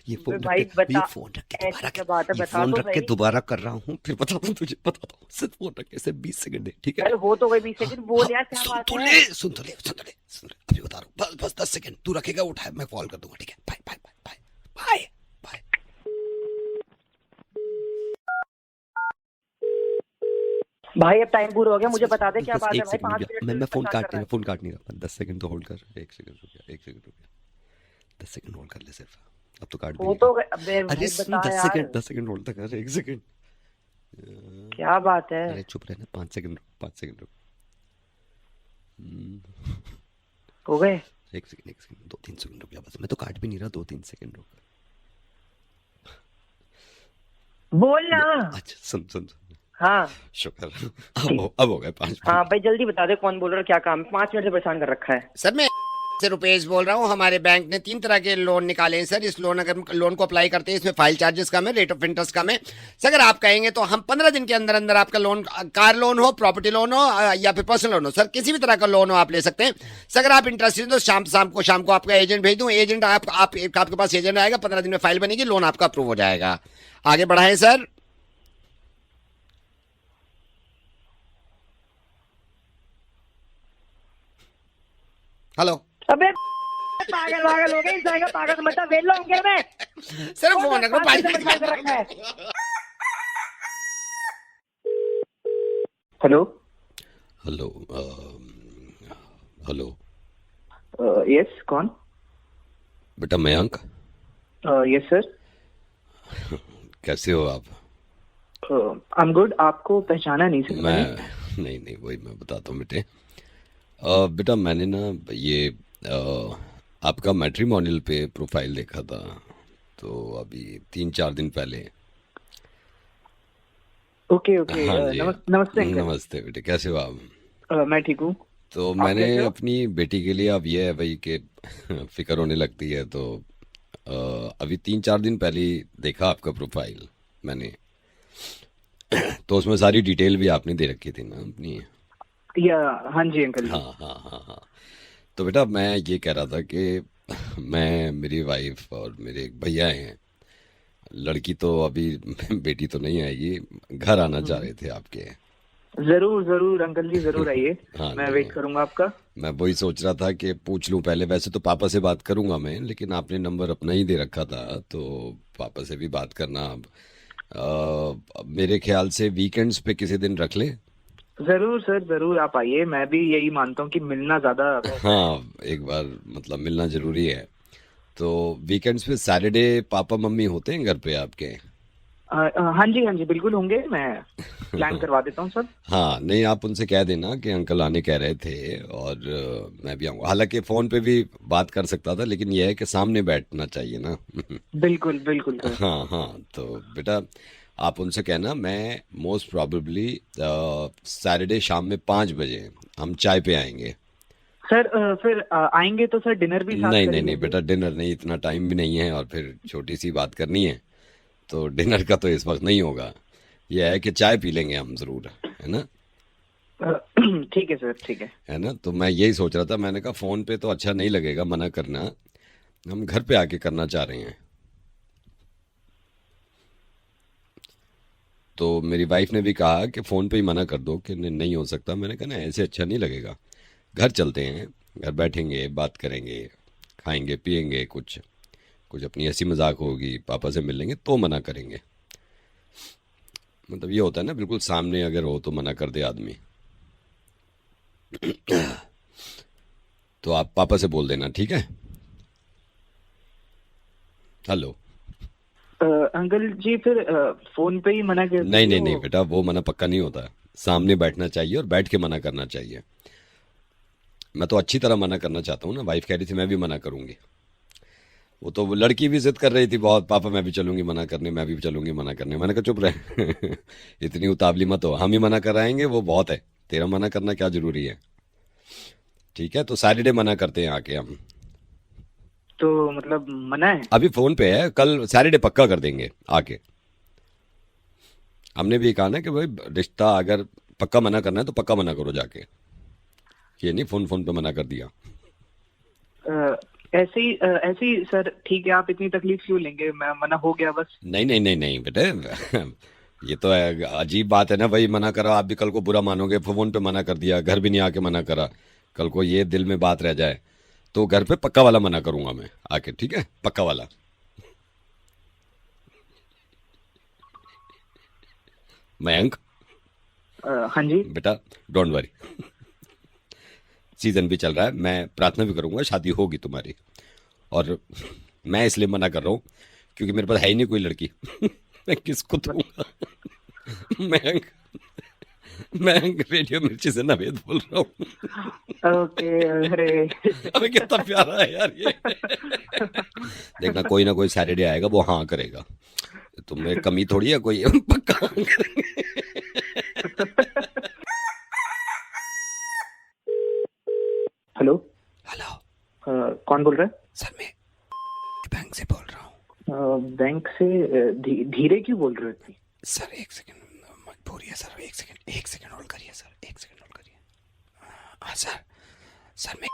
ये फोन भाई रख के, बता, ये फोन रख के ऐसी दोबारा क्या बात है, ये बता फोन तो रख के सही। दोबारा कर रहा हूँ, फिर बताता हूँ तुझे, बताता हूँ, सिर्फ फोन रख के, सिर्फ 20 सेकंड दे, ठीक है? अरे हो तो गई 20 सेकंड, बोल यार क्या सुन बात तो है? ले, अभी बता रहा हूँ, बस 10 सेकंड, तू रखेगा, उठाए, मैं कॉल कर दूंगा, ठीक है? Bye bye bye bye bye bye. भाई अब टाइम पूरा हो गया, मुझे बता दे क्या बस बात है एक भाई। सेकंड 5 रुक जा, मिनट मैं फोन इंतजार काट कर नहीं रहा रहा, फोन काट नहीं रहा, 10 सेकंड तो होल्ड कर, एक सेकंड रुक जा, एक सेकंड रुक जा, 10 सेकंड होल्ड कर ले सिर्फ, अब तो काट है। भी वो नहीं तो रहा। अबे अरे भाई सुन, बता 10 यार, सेकंड, 10 सेकंड होल्ड कर, एक सेकंड। क्या बात है। अरे चुप रहना, 5 सेकंड रुक, 5 सेकंड रुक। हो गए। एक सेकंड, एक सेकंड, 2-3 सेकंड रुक जा बस, मैं तो काट भी नहीं रहा, 2-3 सेकंड रुक। बोल ना। अच्छा सुन सुन सुन, हाँ शुक्र, अब हो गए 5 मिनट। हाँ भाई जल्दी बता दे कौन बोल रहा है, क्या काम है, 5 मिनट से परेशान कर रखा है। सर मैं से रुपेश बोल रहा हूँ। हमारे बैंक ने 3 तरह के लोन निकाले हैं सर। इस लोन अगर लोन को अप्लाई करते हैं इसमें फाइल चार्जेस कम है, रेट ऑफ इंटरेस्ट कम है। सर अगर आप कहेंगे तो हम 15 दिन के अंदर अंदर आपका लोन, कार लोन हो, प्रॉपर्टी लोन हो या फिर पर्सनल लोन हो, सर किसी भी तरह का लोन हो आप ले सकते हैं। सर अगर आप इंटरेस्टेड तो शाम को आपका एजेंट भेज दूँ, एजेंट आपके पास एजेंट आएगा, 15 दिन में फाइल बनेगी, लोन आपका अप्रूव हो जाएगा। आगे बढ़ाएं सर। हेलो अबे पागल पागल हो गए, इंसान का पागल समझता, वेलो हो गया मैं। सर फोन रखो, 5 मिनट से परेशान कर रखा है। हेलो हेलो, हेलो यस कौन? बेटा मयंक, यस सर। कैसे हो आप? I am good. आपको पहचाना नहीं सर मैं मैंने। नहीं, वही मैं बताता हूँ बेटे। बेटा मैंने ना ये आपका मैट्रिमोनियल पे प्रोफाइल देखा था, तो अभी 3-4 दिन पहले। Okay okay. हाँ जी, नमस्ते अंकल। नमस्ते बेटे, कैसे हो आप? मैं ठीक हूँ। तो आप मैंने कैसे हो? अपनी बेटी के लिए, अब ये है भाई कि फिक्र होने लगती है, तो अभी 3-4 दिन पहले ही देखा आपका प्रोफाइल मैंने, तो उसमें सारी डिटेल भी आपने दे रखी थी ना अपनी। या हाँ जी अंकल जी। हाँ हाँ हाँ हाँ। तो बेटा मैं ये कह रहा था कि मैं, मेरी वाइफ और मेरे एक भैया हैं, लड़की तो अभी बेटी तो नहीं आएगी, घर आना चाह रहे थे आपके। जरूर जरूर अंकल जी, जरूर आइए। हाँ, मैं तो वेट करूंगा आपका। मैं वही सोच रहा था कि पूछ लूं पहले, वैसे तो पापा से बात करूंगा मैं, लेकिन आपने नंबर अपना ही दे रखा था, तो पापा से भी बात करना अब मेरे ख्याल से वीकेंड्स पे किसी दिन रख लें। जरूर सर जरूर, आप आइए। मैं भी यही मानता हूँ कि मिलना ज्यादा। हाँ, एक बार मतलब मिलना जरूरी है। तो वीकेंड्स पे सैटरडे पापा मम्मी होते हैं घर पे आपके? हाँ जी बिल्कुल होंगे। मैं प्लान करवा देता हूँ सब। हाँ, नहीं आप उनसे कह देना कि अंकल आने कह रहे थे, और मैं भी आऊँगा। हालांकि फ़ोन पे भी बात कर सकता था, लेकिन यह है कि सामने बैठना चाहिए ना। बिल्कुल बिल्कुल सर। हाँ हाँ, तो बेटा आप उनसे कहना, मैं मोस्ट प्रॉबेबली सैटरडे शाम में 5 बजे हम चाय पे आएंगे। सर फिर आएंगे तो सर डिनर भी साथ नहीं करेंगे। बेटा, डिनर नहीं, इतना टाइम भी नहीं है, और फिर छोटी सी बात करनी है, तो डिनर का तो इस वक्त नहीं होगा। यह है कि चाय पी लेंगे हम ज़रूर, है ना? ठीक है सर, ठीक है ना? तो मैं यही सोच रहा था, मैंने कहा फ़ोन पे तो अच्छा नहीं लगेगा मना करना, हम घर पे आके करना चाह रहे हैं। तो मेरी वाइफ ने भी कहा कि फ़ोन पे ही मना कर दो कि नहीं हो सकता। मैंने कहा ना, ऐसे अच्छा नहीं लगेगा, घर चलते हैं, घर बैठेंगे, बात करेंगे, खाएंगे पिएंगे, कुछ अपनी हंसी मजाक होगी, पापा से मिल लेंगे, तो मना करेंगे। मतलब ये होता है ना, बिल्कुल सामने अगर हो तो मना कर दे आदमी। तो आप पापा से बोल देना, ठीक है? हेलो अंकल जी, फिर फोन पे ही मना कर नहीं बेटा, वो मना पक्का नहीं होता, सामने बैठना चाहिए और बैठ के मना करना चाहिए। मैं तो अच्छी तरह मना करना चाहता हूँ ना। वाइफ कह रही थी मैं भी मना करूंगी, वो तो लड़की भी जिद कर रही थी बहुत, पापा मैं भी चलूंगी मना करने, मैं भी चलूंगी मना करने। मैंने कहा चुप रहे इतनी उतावली मत हो, हम ही मना कराएंगे, वो बहुत है, तेरा मना करना क्या जरूरी है? ठीक है, तो सैटरडे मना करते हैं आके हम। तो मतलब मना है? अभी फोन पे है, कल सैटरडे पक्का कर देंगे आके। हमने भी कहा ना कि भाई रिश्ता अगर पक्का मना करना है तो पक्का मना करो जाके, ये नहीं फोन पे मना कर दिया। ऐसे ही सर, ठीक है, आप इतनी तकलीफ क्यों लेंगे, मैं मना हो गया बस। नहीं बेटे ये तो है, अजीब बात है ना भाई, मना करा आप भी कल को बुरा मानोगे, फोन पे मना कर दिया, घर भी नहीं आके मना करा, कल को ये दिल में बात रह जाए। तो घर पे पक्का वाला मना करूंगा मैं आके, ठीक है? पक्का वाला। मयंक हाँ जी। बेटा डोंट वरी, सीजन भी चल रहा है, मैं प्रार्थना भी करूंगा शादी होगी तुम्हारी। और मैं इसलिए मना कर रहा हूँ क्योंकि मेरे पास है ही नहीं कोई लड़की। मैं किसको दूंगा? मैं रेडियो मिर्ची से नवेद बोल रहा हूँ। ओके। अरे अबे कितना प्यारा है यार ये। देखना कोई ना कोई सैटरडे आएगा वो हाँ करेगा, तुम्हें कमी थोड़ी है कोई, पक्का हाँ करेंगे। हेलो। हेलो कौन बोल रहा है? सर, मैं बैंक से बोल रहा हूँ। बैंक से? धीरे क्यों बोल रहे हो इतनी? सर एक सेकंड, मजबूरी है सर, एक सेकंड होल्ड करिए सर, एक सेकंड होल्ड करिए। हाँ सर मैं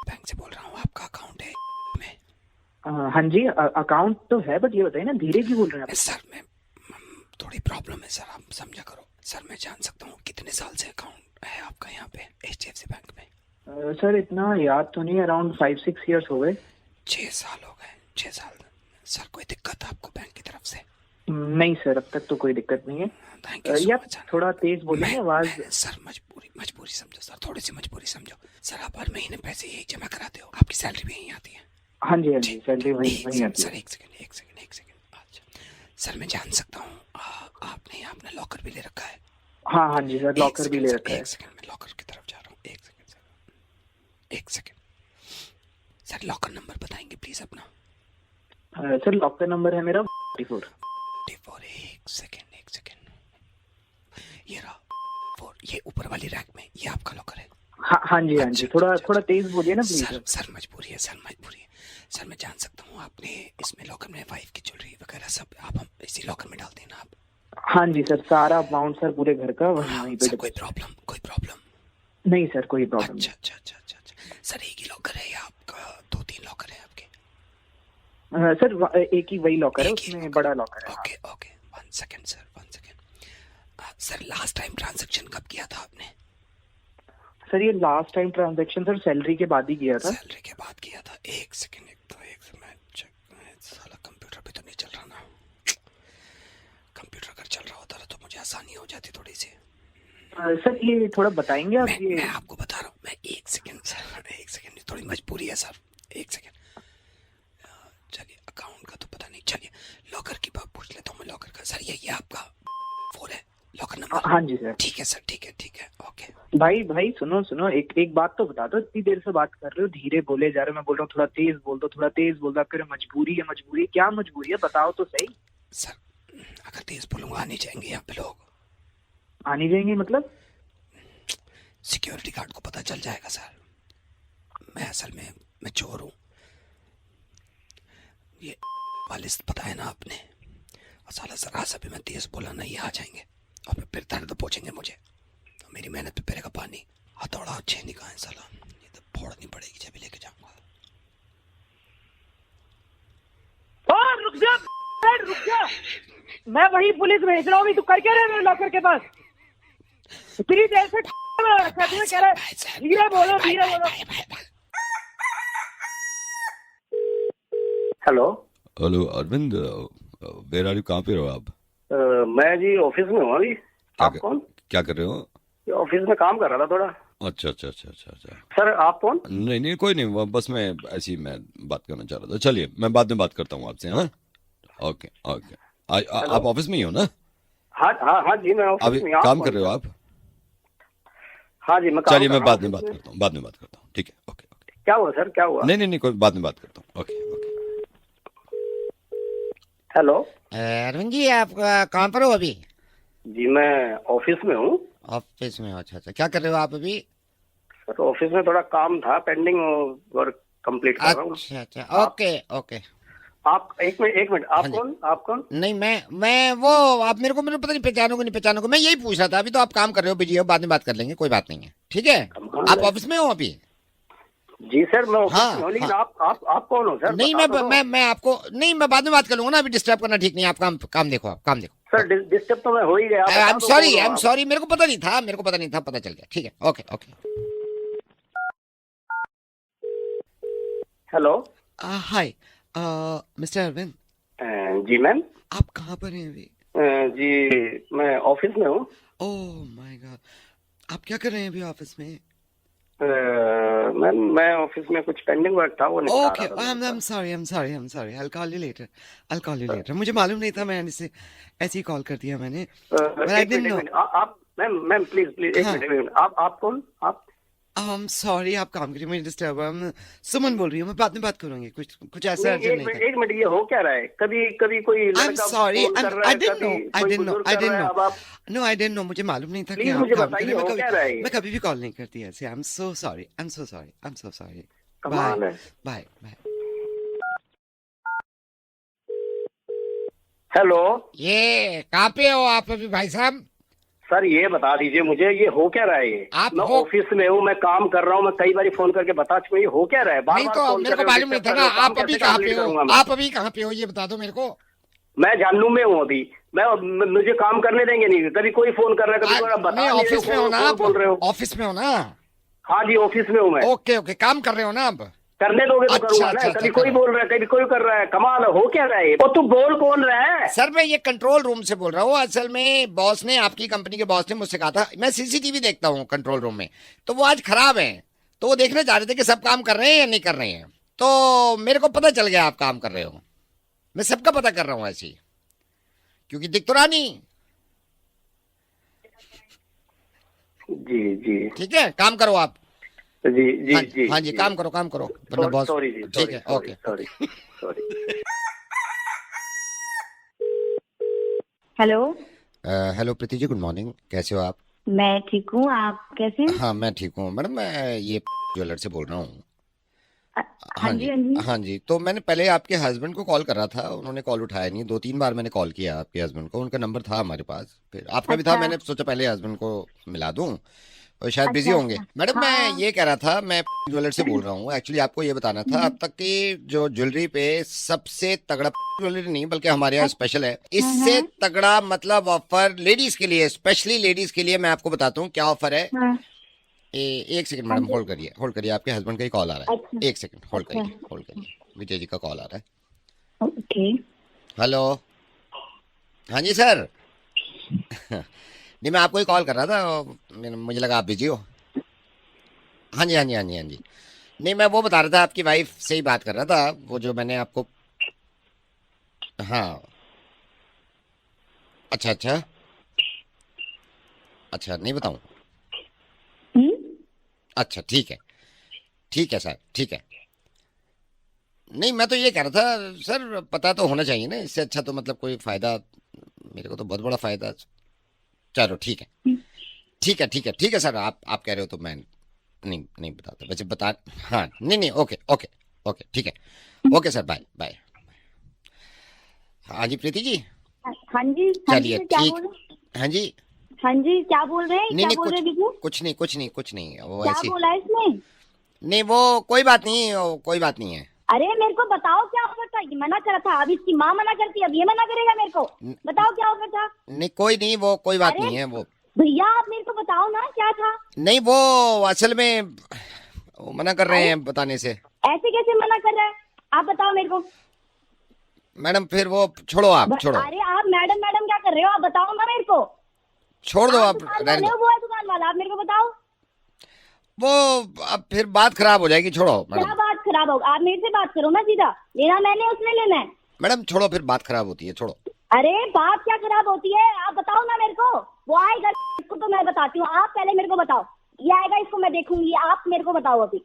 बैंक से बोल रहा हूँ, आपका अकाउंट है में? हाँ जी, अकाउंट तो है, बट ये बताइए ना धीरे क्यों बोल रहे हैं आप? सर मैं थोड़ी प्रॉब्लम है सर, आप समझा करो। सर मैं जान सकता हूँ कितने साल से अकाउंट है आपका यहाँ पे HDFC बैंक में? सर इतना याद तो नहीं, अराउंड 5-6 ईयर्स हो गए। 6 साल हो गए, 6 साल। सर कोई दिक्कत आपको बैंक की तरफ से? नहीं सर, अब तक तो कोई दिक्कत नहीं है। थैंक यू यार थोड़ा तेज बोलिए आवाज। सर मजबूरी समझो सर, थोड़ी सी मजबूरी समझो सर। आप हर महीने पैसे यही जमा कराते हो, आपकी सैलरी भी यही आती है? हाँ जी सैलरी वही आती सर है। एक सेकंड। अच्छा सर मैं जान सकता हूँ आपने अपना लॉकर भी ले रखा है? हाँ जी सर, लॉकर भी ले रखा है। एक सेकंड, मैं लॉकर की तरफ जा रहा हूँ। एक सेकंड सर, लॉकर नंबर बताएंगे प्लीज अपना? सर लॉकर नंबर है मेरा 44। एक सेकंड, ये रहा 4, ये ऊपर वाली रैक में, ये आपका लॉकर है? हाँ जी, थोड़ा तेज बोलिए ना प्लीज। सर मजबूरी है सर, मैं जान सकता हूँ आपने इसमें लॉकर में वाइफ की ज्वेलरी वगैरह सब आप हम इसी लॉकर में डाल देना आप? हाँ जी सर, सारा अमाउंट सर पूरे घर का वहीं पे। सर कोई प्रॉब्लम? नहीं सर, कोई प्रॉब्लम नहीं। अच्छा सर, एक ही लॉकर है या आपका 2-3 लॉकर है आपके? सर एक ही वही लॉकर है, उसमें बड़ा लॉकर है। Okay 1 second sir, 1 second. Sir last time transaction कब किया था आपने? सर ये last time transaction sir salary के बाद ही किया था। सैलरी के बाद किया था? एक सेकंड मैं चेक, साला कंप्यूटर भी तो नहीं चल रहा ना। कंप्यूटर अगर चल रहा होता तो मुझे आसानी हो जाती थोड़ी सी। सर ये थोड़ा बताएंगे आप? मैं आपको बता रहा हूँ, मैं एक सेकंड सर, थोड़ी मजबूरी है सर, एक सेकंड। चलिए अकाउंट का तो पता नहीं, चलिए लॉकर की बात पूछ लेता हूँ मैं लॉकर का। सर ये आपका 4 है लॉकर नंबर? हाँ जी सर। ठीक है सर, ठीक है ओके। भाई सुनो, एक बात तो बता दो, इतनी देर से बात कर रहे हो, धीरे बोले जा रहे हो, मैं बोल रहा हूँ थोड़ा तेज बोल दो, आप कह रहे हो मजबूरी है, क्या मजबूरी है बताओ तो सही। सर अगर तेज बोलूंगा आने जाएंगे यहाँ पे लोग। आने जाएंगे मतलब? सिक्योरिटी गार्ड को पता चल जाएगा सर। मैं असल में मैं चोर हूँ, ये वाले पता है ना आपने। और साला जरा सा भी मैं तेज बोला ना, ये आ जाएंगे और फिर दर्द पहुंचेंगे मुझे, तो मेरी मेहनत पे पड़ेगा पानी। हथौड़ा अच्छे नहीं कहा है साला, ये तो फोड़नी पड़ेगी जब लेके जाऊंगा। रुक जा, मैं वही पुलिस भेज रहा हूँ, तू कर क्या रहे मेरे लॉकर के पास? इतनी देर से रखा तुझे, कह रहा है धीरे बोलो। Hello Arvind, where are you? कहाँ पे हो आप? मैं जी ऑफिस में हूँ अभी। आप कौन? क्या कर रहे हो? ऑफिस में काम कर रहा था थोड़ा। अच्छा। सर आप कौन? नहीं कोई नहीं, बस मैं ऐसी मैं बात करना चाह रहा था। चलिए मैं बाद में बात करता हूँ आपसे। हाँ ओके। आप ऑफिस में ही हो ना? हाँ जी मैं ऑफिस अभी में। काम कर रहे हो आप? हाँ जी मैं। चलिए मैं बाद में बात करता हूँ। ठीक है ओके। क्या हुआ सर, क्या हुआ? नहीं कोई बाद में बात करता हूँ। ओके। हेलो अरविंद जी, आप कहाँ पर हो अभी? जी मैं ऑफिस में हूँ। ऑफिस में? अच्छा, क्या कर रहे हो आप अभी? सर ऑफिस में थोड़ा काम था, पेंडिंग वर्क कंप्लीट कर रहा हूँ। अच्छा ओके। आप एक मिनट आप कौन? नहीं मैं वो, आप मेरे को पता नहीं पहचानोगे, मैं यही पूछ रहा था। अभी तो आप काम कर रहे हो, बिजी हो, बाद में बात कर लेंगे, कोई बात नहीं है, ठीक है? आप ऑफिस में हो अभी? जी सर मैं ऑफिस में हूँ, लेकिन आप कौन हो सर? नहीं मैं आपको नहीं, मैं बाद में बात कर लूंगा ना, अभी डिस्टर्ब करना ठीक नहीं है। आप काम देखो। सर डिस्टर्ब तो मैं हो ही गया। आई एम सॉरी, मेरे को पता नहीं था, पता चल गया, ठीक है okay. Hello hi mister Arvind. जी मैम। आप कहाँ पर हैं अभी? जी मैं ऑफिस में हूँ। ओह माय गॉड, आप क्या कर रहे हैं अभी ऑफिस में? मैं ऑफिस में कुछ पेंडिंग वर्क था वो निपटा ओके, रहा था। I'm sorry, I'll call you later. मुझे मालूम नहीं था, मैंने इसे ऐसे ही कॉल कर दिया मैंने, but I एक didn't know. मिनट, आप मैम प्लीज एक हाँ। मिनट, एक मिनट, आप कौन? आप सॉरी, आप काम करिए, मुझे डिस्टर्ब हुआ। मैं सुमन बोल रही हूँ, मैं बाद में बात करूंगी, कुछ ऐसा नहीं, अर्जेंट नहीं था। एक मिनट, ये हो क्या रहा है? कभी कोई I'm लड़का sorry, फोन कर रहा I है, didn't कभी know, I कोई didn't know, बुजुर्ग I कर didn't रहा है, know. अब आप No, I didn't know, मुझे मालूम नहीं था कि प्लीज आप मुझे काम बताइए करें। हो क्या रहा है? मैं कभी भी कॉल नहीं करती ऐसे। I'm so sorry. कमाल है। Bye. हेलो ये कहाँ पे हो आप अभी भाई साहब? सर, ये बता दीजिए मुझे, ये हो क्या रहा है? ये आप मैं हो- ऑफिस में हूँ, मैं काम कर रहा हूँ, मैं कई बार फोन करके बता चुका हूँ, ये हो क्या रहा है? बार नहीं बार तो कॉल मेरे कर को रहे हो, मालूम नहीं था डिस्टर्ब ना, कर रहे हो, आप काम अभी कैसे कहाँ पे कंप्लीट हो? करूंगा मैं? आप अभी कहाँ पे हो ये बता दो मेरे को। मैं जानू में हूँ अभी। मुझे काम करने देंगे नहीं, कभी कोई फोन कर रहा है, कभी कोई, आप बता नहीं, नहीं रहे हो, ऑफिस में हो ना कौन आप? बोल रहे हो? ऑफिस में हो ना? हाँ जी, ऑफिस में हूँ मैं। ओके, काम कर रहे हो ना आप? करने दोगे तो अच्छा, करूंगा ना। अच्छा, कभी अच्छा, कोई बोल रहा है, कभी कोई कर रहा है, कमाल है, हो क्या रहा है? और तू बोल कौन रहा है? सर मैं ये कंट्रोल रूम से बोल रहा हूँ। असल में बॉस ने, आपकी कंपनी के बॉस ने मुझसे कहा था, मैं सीसीटीवी देखता हूँ कंट्रोल रूम में, तो वो आज खराब है, तो वो देखना चाह रहे थे कि सब काम कर रहे हैं या नहीं कर रहे हैं। तो मेरे को पता चल गया आप काम कर रहे हो। मैं सबका पता कर रहा हूँ ऐसे ही, क्योंकि दिख तो रहा नहीं। जी ठीक है, काम करो आप। जी जी हाँ जी जी, काम करो वरना बॉस। सॉरी जी, ठीक है, okay. Sorry. Hello, hello Preeti ji, good morning, कैसे हो आप? मैं ठीक हूँ, आप कैसे हैं? हाँ मैं ठीक हूँ मैडम, मैं ये ज्वेलर से बोल रहा हूँ। हाँ जी, हाँ जी। हाँ जी, तो मैंने पहले आपके हस्बैंड को कॉल कर रहा था, उन्होंने कॉल उठाया नहीं, 2-3 बार मैंने कॉल किया आपके हस्बैंड को, उनका नंबर था हमारे पास, फिर आपका भी था, अच्छा। मैंने सोचा पहले हस्बैंड को मिला दूं, और शायद बिजी अच्छा, होंगे। अच्छा। मैडम हाँ। मैं ये कह रहा था, मैं ज्वेलर से बोल रहा हूँ, एक्चुअली आपको ये बताना था, अब तक की जो ज्वेलरी पे सबसे तगड़ा, ज्वेलरी नहीं बल्कि हमारे यहाँ स्पेशल है, इससे तगड़ा मतलब ऑफर लेडीज के लिए, स्पेशली लेडीज के लिए मैं आपको बताता हूँ क्या ऑफर है। हाँ, एक सेकंड मैडम, होल्ड करिए, आपके हस्बैंड का ही कॉल आ रहा है। अच्छा। एक सेकंड होल्ड करिए, विजय जी का कॉल आ रहा है। ओके। हेलो, हाँ जी सर। नहीं, मैं आपको ही कॉल कर रहा था, मुझे लगा आप बिजी हो। हाँ जी। नहीं, मैं वो बता रहा था, आपकी वाइफ से ही बात कर रहा था, वो जो मैंने आपको, हाँ अच्छा, नहीं बताऊं? अच्छा ठीक है सर, ठीक है। नहीं, मैं तो ये कह रहा था सर, पता तो होना चाहिए ना, इससे अच्छा तो मतलब कोई फायदा, मेरे को तो बहुत बड़ा फायदा। चलो ठीक है सर, आप कह रहे हो तो मैं नहीं बताता, वैसे बता, हाँ नहीं, ओके ठीक है, ओके सर, बाय। हाँ जी प्रीति जी, हाँ जी, चलिए क्या ठीक, बोल रहे? हाँ जी, हाँ जी, क्या बोल रहे हैं? नहीं क्या बोल रहे हैं बिजू? कुछ नहीं, वो क्या ऐसी, बोला इसने? नहीं वो कोई बात नहीं है। अरे मेरे को बताओ क्या ऑफर था? ये मना करा था, अब इसकी माँ मना करती है, अब ये मना करेगा मेरे को? बताओ क्या ऑफर था? नहीं वो कोई बात अरे, नहीं है वो। भैया आप मेरे को बताओ ना क्या था? नहीं वो असल में वो मना कर रहे हैं बताने से। ऐसे कैसे मना कर रहा है? आप बताओ मेरे को। मैडम फिर वो छोड़ो, आप छोड़ो, अरे आप मैडम क्या कर रहे हो? आप बताओ ना मेरे को। छोड़ दो आप, दुकान रहने वाले हो, दो। वो है दुकान वाला, आप मेरे को बताओ। वो अब फिर बात खराब हो जाएगी, छोड़ो क्या मैडम। बात खराब होगा? आप मेरे से बात करो ना सीधा, लेना मैंने उसने लेना है। मैडम छोड़ो, फिर बात खराब होती है, छोड़ो। अरे बात क्या खराब होती है? आप बताओ ना मेरे को। वो आएगा, इसको तो मैं बताती हूँ, आप पहले मेरे को बताओ। ये आएगा, इसको मैं देखूंगी, आप मेरे को बताओ अभी।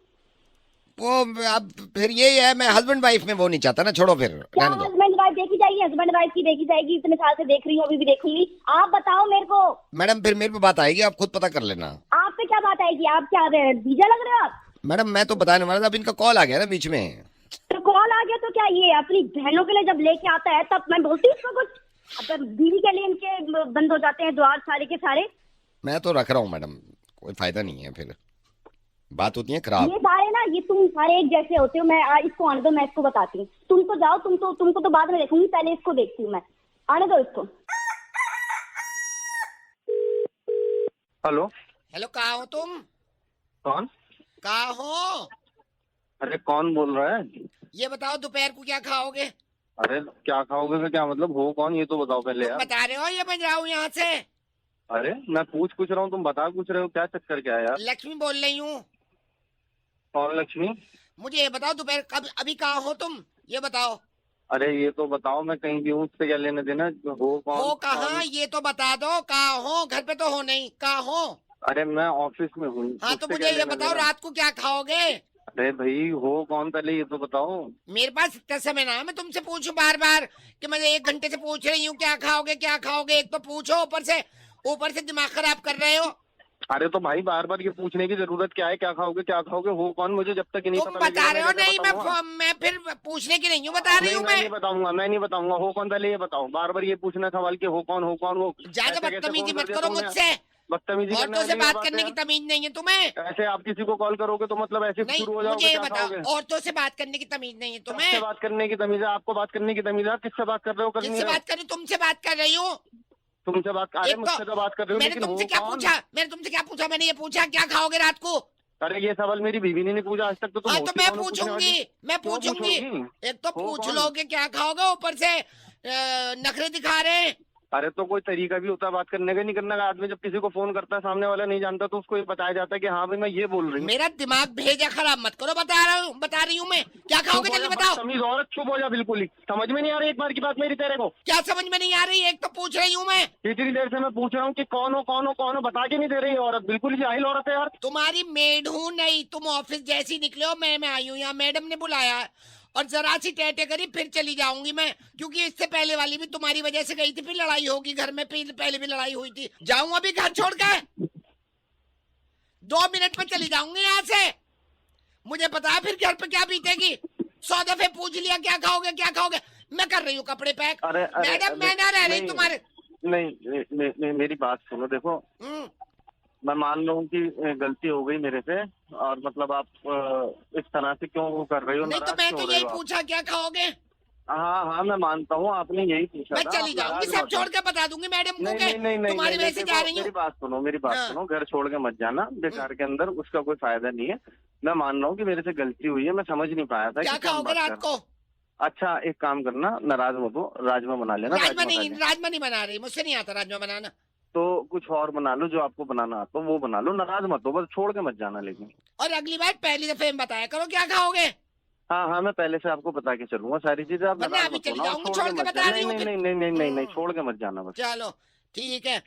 वो अब फिर यही है, मैं हस्बैंड वाइफ में वो नहीं चाहता ना, छोड़ो फिर, क्या रहने दो। हस्बैंड वाइफ देखी जाएगी? हस्बैंड वाइफ की देखी जाएगी, इतने साल से देख रही हूँ, अभी भी देखूंगी। आप बताओ मेरे को। मैडम फिर मेरे पे बात आएगी, आप खुद पता कर लेना। आप पे क्या बात आएगी? आप क्या बीजा लग रहे हो आप? मैडम मैं तो बताने वाला था, अब इनका कॉल आ गया ना बीच में। तो कॉल आ गया तो क्या, ये अपनी बहनों के लिए जब लेके आता है तब मैं बोलती हूँ उसको कुछ। अब बीवी के लिए इनके बंद हो जाते हैं द्वार सारे के सारे। मैं तो रख रहा हूँ मैडम, कोई फायदा नहीं है, फिर बात होती है खराब। ये सारे ना, ये तुम सारे एक जैसे होते हो। मैं इसको आने दो, मैं इसको बताती हूँ। तुम तो जाओ, तुमको तो बाद में देखूंगी, पहले इसको देखती हूँ मैं। आने दो इसको। हेलो, कहाँ हो तुम? कौन? कहाँ हो? अरे कौन बोल रहा है? ये बताओ दोपहर को क्या खाओगे? अरे क्या खाओगे का क्या मतलब? हो कौन, ये तो बताओ पहले तुम यार। बता रहे हो या मैं जाऊँ यहाँ से? अरे मैं पूछ कुछ रहा हूँ, तुम बता कुछ रहे हो, क्या चक्कर क्या है यार? लक्ष्मी बोल रही हूँ। कौन लक्ष्मी? मुझे ये बताओ दोपहर कब अभी कहाँ हो तुम, ये बताओ। अरे ये तो बताओ, मैं कहीं भी हूँ, उससे क्या लेने देना? हो कौन? हो कहाँ ये तो बता दो, कहाँ हो? घर पे तो हो नहीं, कहाँ हो? अरे मैं ऑफिस में हूँ। हाँ तो उससे मुझे क्या ये लेना बताओ देना? रात को क्या खाओगे? अरे भाई हो कौन पहले ये तो बताओ। मेरे पास इतना समय ना है मैं तुमसे पूछूं बार बार कि मैं 1 घंटे से पूछ रही हूँ क्या खाओगे क्या खाओगे। एक तो पूछो, ऊपर से दिमाग खराब कर रहे हो। अरे तो भाई बार बार ये पूछने की जरूरत क्या है? क्या खाओगे क्या खाओगे? हो कौन? मुझे जब तक ये नहीं तुम पता बता रहे हो लगेगा, नहीं, बताऊंगा? मैं फिर पूछने की नहीं हूँ, बता रही हूँ मैं नहीं मैं। बताऊंगा, मैं नहीं बताऊंगा। हो कौन पहले ये बताओ। बार बार ये पूछना सवाल कि हो कौन हो कौन हो। ज्यादा ऐसे कैसे बदतमीजी फोन मत कर दिया करो तुमने? मुझसे। बदतमीजी करने औरतों से वाली क्या बात करने है? की तमीज नहीं है तुम्हें। ऐसे आप किसी को कॉल करोगे तो मतलब ऐसे नहीं शुरू हो मुझे जाओगे? ये क्या बताओ, खाओगे? औरतों से बात करने की तमीज नहीं है किससे तुम्हें? बात करने की तमीज है? आपको बात करने की तमीज है? किससे बात कर रहे हो? कर नहीं किससे रहे? बात कर रही हूँ? तुमसे बात कर रही हूँ। तुमसे बात? अरे एक मुझसे तो बात कर रहे हो, मैंने लेकिन तुमसे हो क्या कौन? पूछा? मैंने ये पूछा क्या खाओगे रात को? अरे ये सवाल मेरी बीवी ने नहीं पूछा आज तक, तो तुम हाँ तो होती मैं कौन हो पूछने पूछूंगी, वाली? मैं क्यों पूछूंगी। पूछोगी? एक तो हो पूछ कौन? लोगे क्या खाओगे, ऊपर से नखरे दिखा रहे हैं। अरे तो कोई तरीका भी होता है बात करने का, नहीं करने का? आदमी जब किसी को फोन करता है, सामने वाला नहीं जानता, तो उसको ये बताया जाता है कि हाँ भाई मैं ये बोल रही हूँ। मेरा दिमाग भेजा खराब मत करो, बता रही हूँ मैं। क्या खाओगे जल्दी बताओ। तमीज औरत, चुप हो जा बिल्कुल ही। समझ में नहीं आ रही एक बार की बात मेरी तेरे को? क्या समझ में नहीं आ रही? एक तो पूछ रही हूँ मैं। इतनी देर से मैं पूछ रहा हूँ कि कौन हो कौन हो कौन हो, बता के नहीं दे रही है औरत। बिल्कुल ही जाहिल औरत है यार। तुम्हारी मेड हूँ नहीं, तुम ऑफिस जैसी निकले हो, मैं आई हूँ यहाँ, मैडम ने बुलाया है और जरा सी टेटे करी फिर चली जाऊंगी मैं, क्योंकि इससे पहले वाली भी तुम्हारी वजह से गई थी, फिर लड़ाई होगी घर में, पहले भी लड़ाई हुई थी। जाऊं अभी घर छोड़ के? 2 मिनट में चली जाऊंगी यहाँ से। मुझे पता है फिर घर पे क्या बीतेगी। 100 दफे पूछ लिया क्या खाओगे क्या खाओगे। मैं कर रही हूँ कपड़े पैक। मैडम मैं ना रह रही तुम्हारे। नहीं, मेरी बात सुनो। देखो मैं मान लूँ कि गलती हो गई मेरे से, और मतलब आप इस तरह से क्यों वो कर रही हो? नहीं तो मैं तो यही पूछा क्या खाओगे। हाँ मैं मानता हूँ, आपने यही पूछा मैं था। चली जाऊंगी, सब छोड़ के बता दूंगी मैडम को नहीं, तुम्हारी वजह से जा रही हूँ। मेरी बात सुनो। घर छोड़ के मत जाना बेकार के अंदर, उसका कोई फायदा नहीं है। मैं मान रहा हूँ कि मेरे से गलती हुई है, मैं समझ नहीं पाया था। क्या खाओगे रात को? अच्छा एक काम करना, नाराज मत हो, राजमा बना लेना। राजमा नहीं बना रही, मुझसे नहीं आता राजमा बनाना। तो कुछ और बना लो, जो आपको बनाना आता हो वो बना लो। नाराज मत हो, बस छोड़ के मत जाना लेकिन। और अगली बार पहली दफे में बताया करो क्या खाओगे। हाँ मैं पहले से आपको बता के चलूंगा सारी चीजें। आप वरना अभी चली जाऊंगी, छोड़ के बता रही हूँ। नहीं, छोड़ के मत जाना बस। चलो ठीक है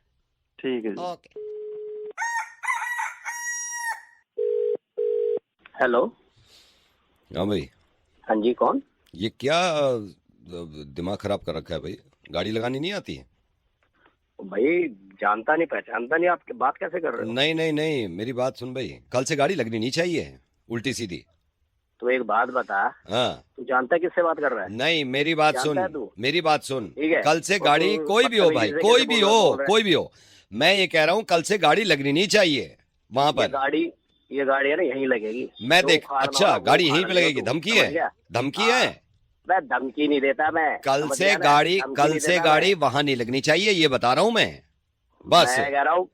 जी। ओके। हेलो। हाँ भाई। हाँ जी, कौन? ये क्या दिमाग खराब कर रखा है भाई? गाड़ी लगानी नहीं आती है? भाई जानता नहीं पहचानता नहीं, आप बात कैसे कर रहे हो? नहीं, मेरी बात सुन भाई, कल से गाड़ी लगनी नहीं चाहिए उल्टी सीधी। तो एक बात बता, हाँ तू जानता है किससे बात कर रहा है? नहीं, मेरी बात जानता है तू? सुन, मेरी बात सुन। ठीक है। कल से तो गाड़ी तू कोई भी हो भाई, बदतमीजी से कोई कैसे भी बोल रहा है? कोई भी हो, मैं ये कह रहा हूँ कल से गाड़ी लगनी नहीं चाहिए वहां पर। ये गाड़ी है ना यहीं लगेगी। मैं जो देख, उखाड़ना अच्छा होगा, वो गाड़ी यहीं उखाड़ पे लेगा लगेगी? तू, धमकी समझ है? गया? धमकी हाँ। है? मैं धमकी नहीं देता मैं। कल समझ से गया ना? गाड़ी धमकी कल नहीं से देता गाड़ी मैं। वहां नहीं लगनी चाहिए, ये बता रहा हूँ मैं बस। मैं कह रहा हूँ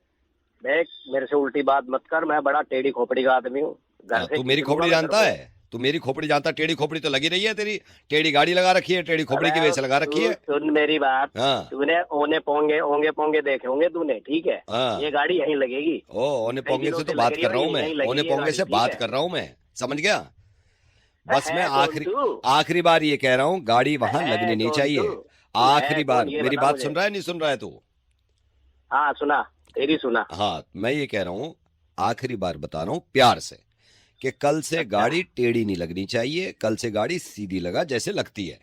देख, मेरे से उल्टी बात मत कर, मैं बड़ा टेढ़ी खोपड़ी का आदमी हूँ। घर से तू मेरी निकलूंगा खोपड़ी मैं जानता तेरे को। है? तू मेरी खोपड़ी जानता? टेढ़ी खोपड़ी तो लगी रही है तेरी। टेढ़ी गाड़ी लगा रखी है, टेढ़ी खोपड़ी की वजह से लगा रखी है। सुन मेरी बात। हाँ। तूने ओने पोंगे देखे होंगे तूने, ठीक है? हाँ। ये गाड़ी यहीं लगेगी। ओने पोंगे दिनों से तो से बात लग कर रही रहा है, हूँ मैं, यहीं लगी ओने है पोंगे गाड़ी, से ठीक बात है? कर रहा हूँ मैं, समझ गया? बस मैं कौन तू? आखिरी बार ये कह रहा हूँ, गाड़ी वहां है लगनी नहीं कौन चाहिए। तू? आखिरी है बार। कौन? ये मेरी बता बात मुझे। सुन रहा है नहीं सुन रहा है तू? हाँ सुना, तेरी सुना। हाँ, मैं ये कह रहा हूँ, आखिरी बार बता रहा हूँ प्यार से, कि कल से गाड़ी टेढ़ी नहीं लगनी चाहिए, कल से गाड़ी सीधी लगा जैसे लगती है,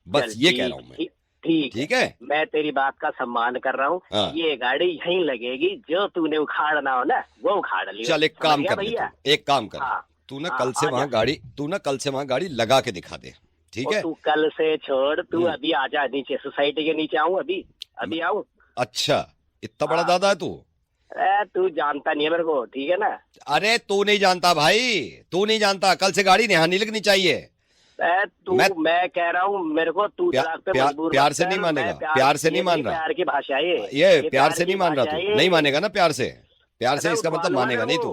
बस चल, ये कह रहा हूँ मैं। ठीक है। मैं तेरी बात का सम्मान कर रहा हूँ। हाँ। ये गाड़ी यहीं लगेगी, जो तूने उखाड़ना हो ना वो उखाड़ लियो। चल एक समझ काम गया कर ले भैया? तू, एक काम कर, हाँ। तू ना हाँ, कल से आ वहां जा। गाड़ी, तू ना कल से वहां गाड़ी लगा के दिखा दे, ठीक और है? तू कल से छोड़, तू अभी आजा नीचे, सोसाइटी के नीचे आऊँ अभी आऊँ? अच्छा, इतना बड़ा हाँ। दादा है तू? अरे तू जानता नहीं है मेरे को, ठीक है ना? अरे तू नहीं जानता भाई, तू नहीं जानता। कल से गाड़ी यहाँ नहीं लगनी चाहिए। मैं कह रहा हूँ, मेरे को तू प्यार से नहीं मानेगा, प्यार से नहीं मान रहा। प्यार की भाषा है ये प्यार से नहीं मान रहा तू, नहीं मानेगा ना प्यार से? प्यार से अरे इसका मतलब मानेगा नहीं तू।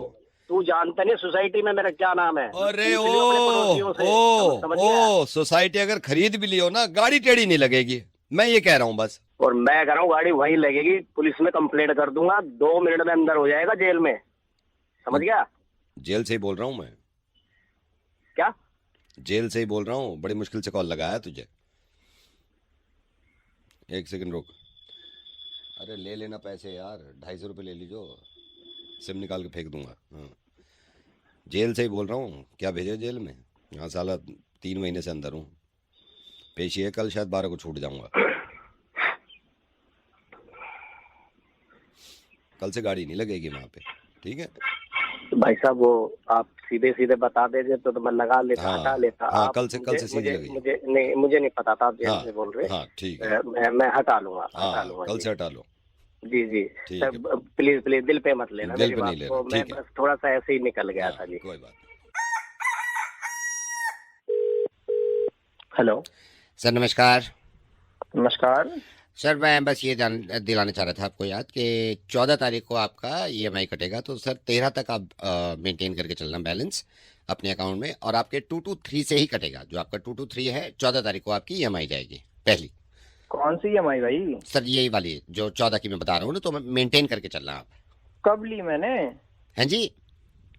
तू जानता नहीं सोसाइटी में मेरा क्या नाम है? अरे पूछ लियो अपने पड़ोसियों से, समझ गया? सोसाइटी अगर खरीद भी लियो ना, गाड़ी टेढ़ी नहीं लगेगी, मैं ये कह रहा हूँ बस। और मैं कह रहा हूँ गाड़ी वहीं लगेगी, पुलिस में कंप्लेंट कर दूंगा, 2 मिनट में अंदर हो जाएगा जेल में, समझ गया? जेल से ही बोल रहा हूँ मैं, क्या? जेल से ही बोल रहा हूँ, बड़ी मुश्किल से कॉल लगाया तुझे। एक सेकंड रुक। अरे ले लेना पैसे यार, 250 रुपये ले लीजो, सिम निकाल के फेंक दूंगा। हाँ, जेल से ही बोल रहा हूँ, क्या भेजे जेल में? हाँ साला 3 महीने से अंदर हूँ, पेशी है, कल शायद 12 को छूट जाऊंगा। कल से गाड़ी नहीं लगेगी वहाँ पे, ठीक है? तो भाई साहब वो आप सीधे सीधे बता देते तो मैं लगा लेता, हाँ, हटा लेता। हाँ, आप कल से सीधी लगेगी। मुझे नहीं पता था आप जेल से बोल रहे। हाँ ठीक है, मैं हटा लूंगा, हाँ कल से हटा लो। जी जी ठीक सर, प्लीज प्लीज दिल पे मत लेना, दिल मेरी पे बात नहीं लेना, को, मैं ठीक है। बस थोड़ा सा ऐसे ही निकल गया था जी। कोई बात। हेलो सर नमस्कार। नमस्कार सर मैं बस ये दिलाना चाह रहा था आपको याद कि 14 तारीख को आपका ईएमआई कटेगा, तो सर 13 तक आप मेंटेन करके चलना बैलेंस अपने अकाउंट में, और आपके 223 से ही कटेगा। जो आपका 223 है 14 तारीख को आपकी ईएमआई जाएगी पहली। कौन सी ईएमआई भाई? सर यही वाली जो 14 की मैं बता रहा हूँ ना, तो मेंटेन करके चलना आप। कब ली मैंने? हैं जी?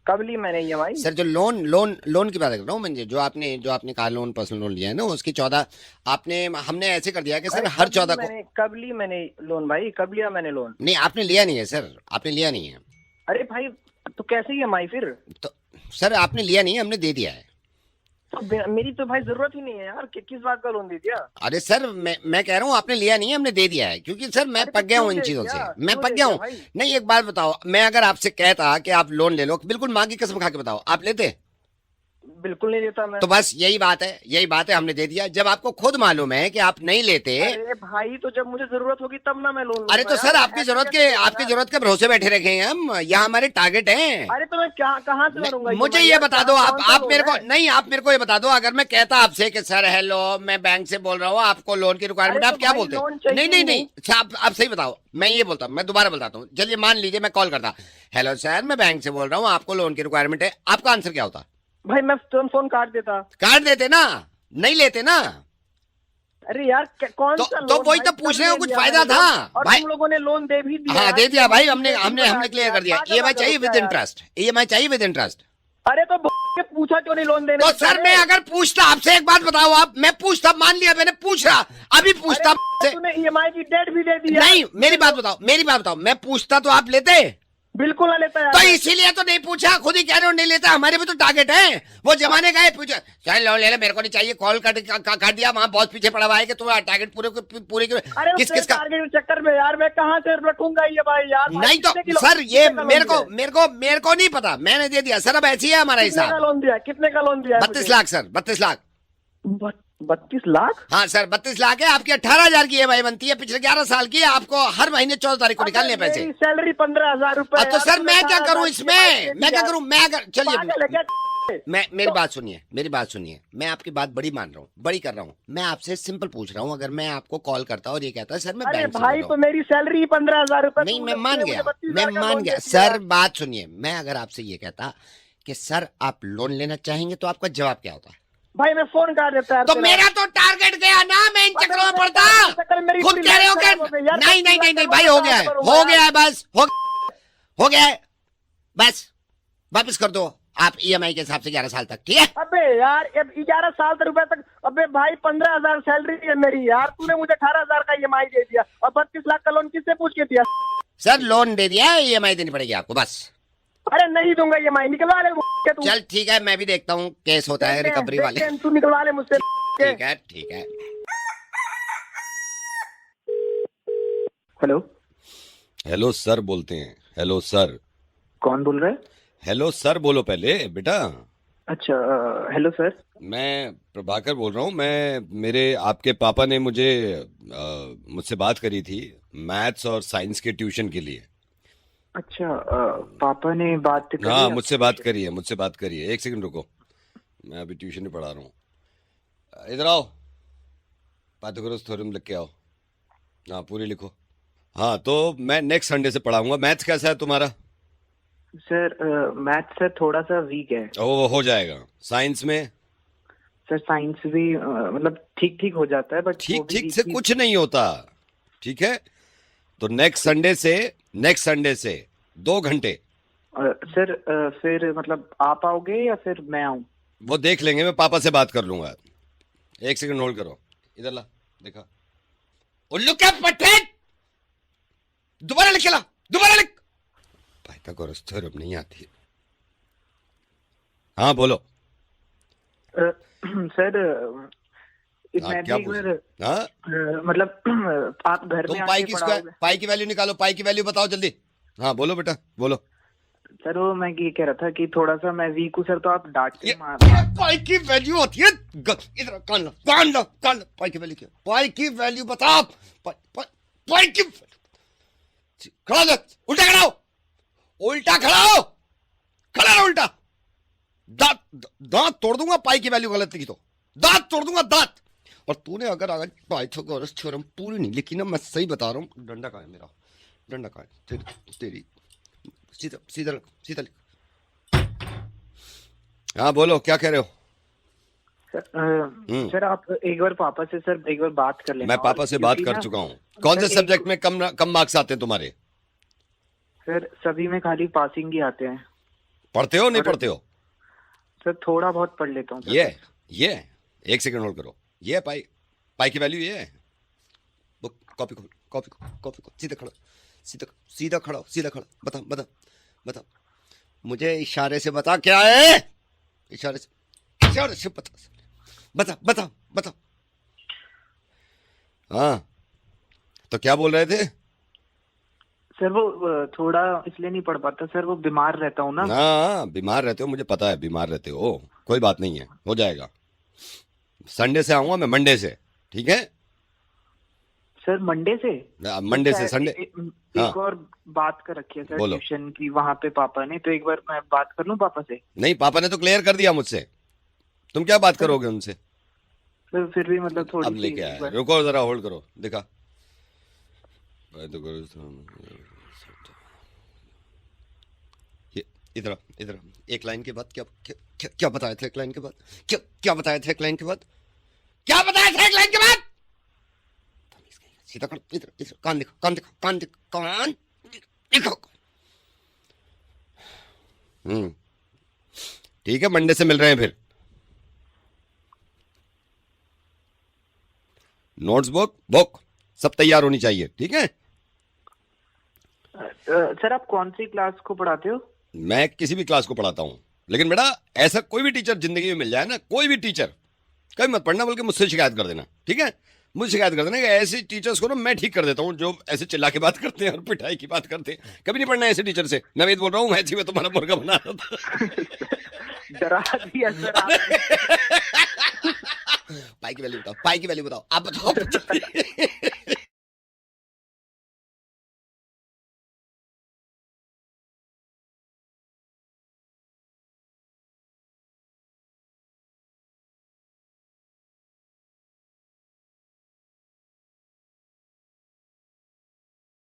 कब ली मैंने ईएमआई? सर जो लोन की बात कर रहा हूँ मैं, जो आपने कार लोन पर्सनल लोन लिया है ना, उसकी 14 आपने, हमने ऐसे कर दिया कि सर हर 14 को। कब ली मैंने लोन भाई? कब लिया मैंने लोन? नहीं आपने लिया नहीं है सर, आपने लिया नहीं है। अरे भाई तो कैसे ईएमआई फिर? तो सर आपने लिया नहीं है, हमने दे दिया है। तो मेरी तो भाई जरूरत ही नहीं है यार, किस बात का लोन दे दिया? अरे सर मैं कह रहा हूँ आपने लिया नहीं है, हमने दे दिया है, क्योंकि सर मैं पक गया हूँ इन चीजों से, मैं पक गया हूँ। नहीं एक बात बताओ, मैं अगर आपसे कहता कि आप लोन ले लो, बिल्कुल माँ की कसम खा के बताओ, आप लेते? बिल्कुल नहीं देता मैं। तो बस यही बात है, हमने दे दिया। जब आपको खुद मालूम है कि आप नहीं लेते। अरे भाई तो जब मुझे जरूरत होगी तब ना मैं लोन लूंगा। अरे तो सर आपकी जरूरत के भरोसे बैठे रखे हैं हम, यहाँ हमारे टारगेट हैं। अरे तो मैं कहाँ से भरूंगा? मुझे ये बता दो, आप मेरे को नहीं, आप मेरे को ये बता दो, अगर मैं कहता आपसे कि सर हेलो मैं बैंक से बोल रहा हूँ, आपको लोन की रिक्वायरमेंट, आप क्या बोलते? नहीं अच्छा आप सही बताओ। मैं ये बोलता हूँ, मैं दोबारा बताता हूँ, चलिए मान लीजिए मैं कॉल करता, हेलो सर मैं बैंक से बोल रहा हूँ, आपको लोन की रिक्वायरमेंट है, आपका आंसर क्या होता? भाई मैं फोन काट देता। काट देते ना, नहीं लेते ना। अरे यार कौन सा तो वही तो पूछने में कुछ फायदा था भाई। तुम लोगों ने लोन दे भी दिया। हाँ दे दिया भाई, हमने क्लियर कर दिया। ईएमआई चाहिए विद इंटरेस्ट। अरे तो पूछा क्यों नहीं लोन देने? तो सर मैं अगर पूछता आपसे, एक बात बताओ आप, मैं पूछता, मान लिया मैंने पूछ रहा, अभी पूछता तूने ईएमआई की डेट भी दे दी। नहीं मेरी बात बताओ, मैं पूछता तो आप लेते? बिल्कुल ना लेता यार। तो इसीलिए तो नहीं पूछा, खुद ही कह रहे हो नहीं लेता। हमारे भी तो टारगेट है, वो जमाने का है। पूछा चाहे लोन ले ले, मेरे को नहीं चाहिए, कॉल काट दिया, वहाँ बहुत पीछे पड़ा हुआ है कि तुम्हारा टारगेट पूरे किस का टारगेट चक्कर में यार मैं कहाँ से रखूंगा ये भाई यार? नहीं तो सर ये मेरे को नहीं पता, मैंने दे दिया सर। अब ऐसी है हमारा हिसाब। लोन दिया? कितने का लोन दिया? 32 लाख सर, 32 लाख। 32 लाख? हाँ सर 32 लाख है। आपकी 18,000 की ईएमआई बनती है, पिछले 11 साल की है। आपको हर महीने 14 तारीख को निकालने पैसे। सैलरी 15,000 रुपए। तो सर मैं क्या करूँ इसमें? मैं क्या करूँ? मैं अगर चलिए मेरी बात सुनिए, मैं आपकी बात बड़ी मान रहा हूँ, बड़ी कर रहा हूँ। मैं आपसे सिंपल पूछ रहा हूँ, अगर मैं आपको कॉल करता और ये कहता है सर मैं बैंक से भाई तो मेरी सैलरी 15,000 रुपए। नहीं मैं मान गया सर। बात सुनिए, मैं अगर आपसे ये कहता कि सर आप लोन लेना चाहेंगे तो आपका जवाब क्या होता? भाई मैं फोन कर देता है। तो मेरा तो टारगेट गया ना, मैं इन चक्रों में पड़ता। खुद कह रहे हो क्या? नहीं भाई हो गया है बस, हो गया है बस, वापस कर दो आप ईएमआई के हिसाब से 11 साल तक, ठीक है? अबे यार 11 साल रुपए तक। अबे भाई 15,000 सैलरी है मेरी यार, तूने मुझे 18,000 का ईएमआई दे दिया और 32 लाख का लोन किससे पूछ के दिया? सर लोन दे दिया, ईएमआई देनी पड़ेगी आपको बस। अरे नहीं दूंगा ईएमआई, निकलवा ले तू। चल ठीक है, मैं भी देखता हूँ केस होता है रिकवरी वाले। तू निकलवा ले मुझसे। ठीक है। हेलो सर बोलते हैं। Hello sir. कौन बोल रहा है? हेलो सर बोलो पहले बेटा। अच्छा हेलो सर। मैं प्रभाकर बोल रहा हूँ। मेरे आपके पापा ने मुझसे बात करी थी मैथ्स और साइंस के ट्यूशन के लिए। अच्छा पापा ने बात करी? हाँ मुझसे बात करी है। एक सेकंड रुको, मैं अभी ट्यूशन में पढ़ा रहा हूँ। इधर आओ, पाइथागोरस थ्योरम लिख के आओ। हाँ पूरी लिखो। हाँ तो मैं नेक्स्ट संडे से पढ़ाऊंगा। मैथ्स कैसा है तुम्हारा? सर मैथ्स सर थोड़ा सा वीक है। वो हो जाएगा। साइंस में? सर साइंस भी मतलब ठीक हो जाता है, बट ठीक से कुछ नहीं होता। ठीक है? तो नेक्स्ट संडे से 2 घंटे सर फिर मतलब आप आओगे या फिर मैं आऊँ? वो देख लेंगे, मैं पापा से बात कर लूंगा। 1 सेकंड होल्ड करो, इधर ला, देखा उल्लू के पट्टे, दोबारा लिख के ला, दोबारा लिख। पाइथागोरस थ्योरम नहीं आती। हाँ बोलो। सर मैं क्या भी एक पूछ बार हाँ? मतलब आप घर तुम में पाई आके की पढ़ाओगे? पाई की वैल्यू निकालो, पाई की वैल्यू बताओ जल्दी। हाँ बोलो बेटा बोलो। सर वो मैं ये कह रहा था कि थोड़ा सा मैं वीक हूँ सर, तो आप डांट के मार। पाई की वैल्यू होती है, इधर कान लो, कान लो, कान लो। पाई की वैल्यू क्या? पाई की वैल्यू बताओ। पाई की खड़ा हो, उल्टा खड़ा हो, उल्टा खड़ा हो, खड़ा रहो उल्टा। दांत तोड़ दूंगा पाई की वैल्यू गलत की तो, दांत तोड़ दूंगा दांत। और तूने अगर पाइथागोरस थ्योरम पूरी नहीं लिखी ना, मैं सही बता रहा हूँ। डंडा कहाँ है मेरा? डंडा कहाँ है? तेरी सीधा सीधा सीधा लिख। हाँ बोलो, क्या कह रहे हो? सर आप एक बार पापा से सर एक बार बात कर लेना। मैं पापा से बात कर चुका हूँ। कौन से सब्जेक्ट में कम मार्क्स आते हैं तुम्हारे? सर सभी में खाली पासिंग ही आते हैं। पढ़ते हो नहीं पढ़ते हो? सर थोड़ा बहुत पढ़ लेता हूँ। ये 1 सेकंड होल्ड करो। ये पाई की वैल्यू ये है। बुक कॉपी खोल, सीधा खड़ा, सीधा खड़ा। बता मुझे इशारे से बता क्या है? इशारे से बता। हाँ तो क्या बोल रहे थे? सर वो थोड़ा इसलिए नहीं पढ़ पाता सर, वो बीमार रहता हूँ ना। हाँ बीमार रहते हो, मुझे पता है बीमार रहते हो। कोई बात नहीं है, हो जाएगा। संडे से आऊंगा मैं, मंडे से, ठीक है? सर मंडे से? मंडे से संडे। एक और बात कर रखी है सर ट्यूशन की वहाँ पे पापा ने, तो एक बार मैं बात कर लूँ पापा से? नहीं, पापा ने तो क्लियर कर दिया मुझसे। तुम क्या बात करोगे उनसे? सर फिर भी मतलब थोड़ी अब लेके आया, रुको जरा होल्ड करो, दिखा। इधर एक लाइन के बाद क्या बताया था? एक लाइन के बाद क्या बताया था? एक लाइन के बाद क्या बताया था? एक लाइन के बाद सीधा कर, इधर कान दिखो। ठीक है, मंडे से मिल रहे हैं फिर। नोट्स बुक सब तैयार होनी चाहिए, ठीक है? सर आप कौन सी क्लास को पढ़ाते हो? मैं किसी भी क्लास को पढ़ाता हूँ, लेकिन बेटा ऐसा कोई भी टीचर जिंदगी में मिल जाए ना, कोई भी टीचर, कभी मत पढ़ना, बल्कि मुझसे शिकायत कर देना, ठीक है? मुझे शिकायत कर देना कि ऐसे टीचर्स को ना मैं ठीक कर देता हूँ, जो ऐसे चिल्ला के बात करते हैं और पिटाई की बात करते हैं। कभी नहीं पढ़ना ऐसे टीचर से। नवेद बोल रहा हूँ, ऐसे में तुम्हारा मुर्गा बना रहा था। डरा दिया सर पाई की वैल्यू बताओ, आप बताओ।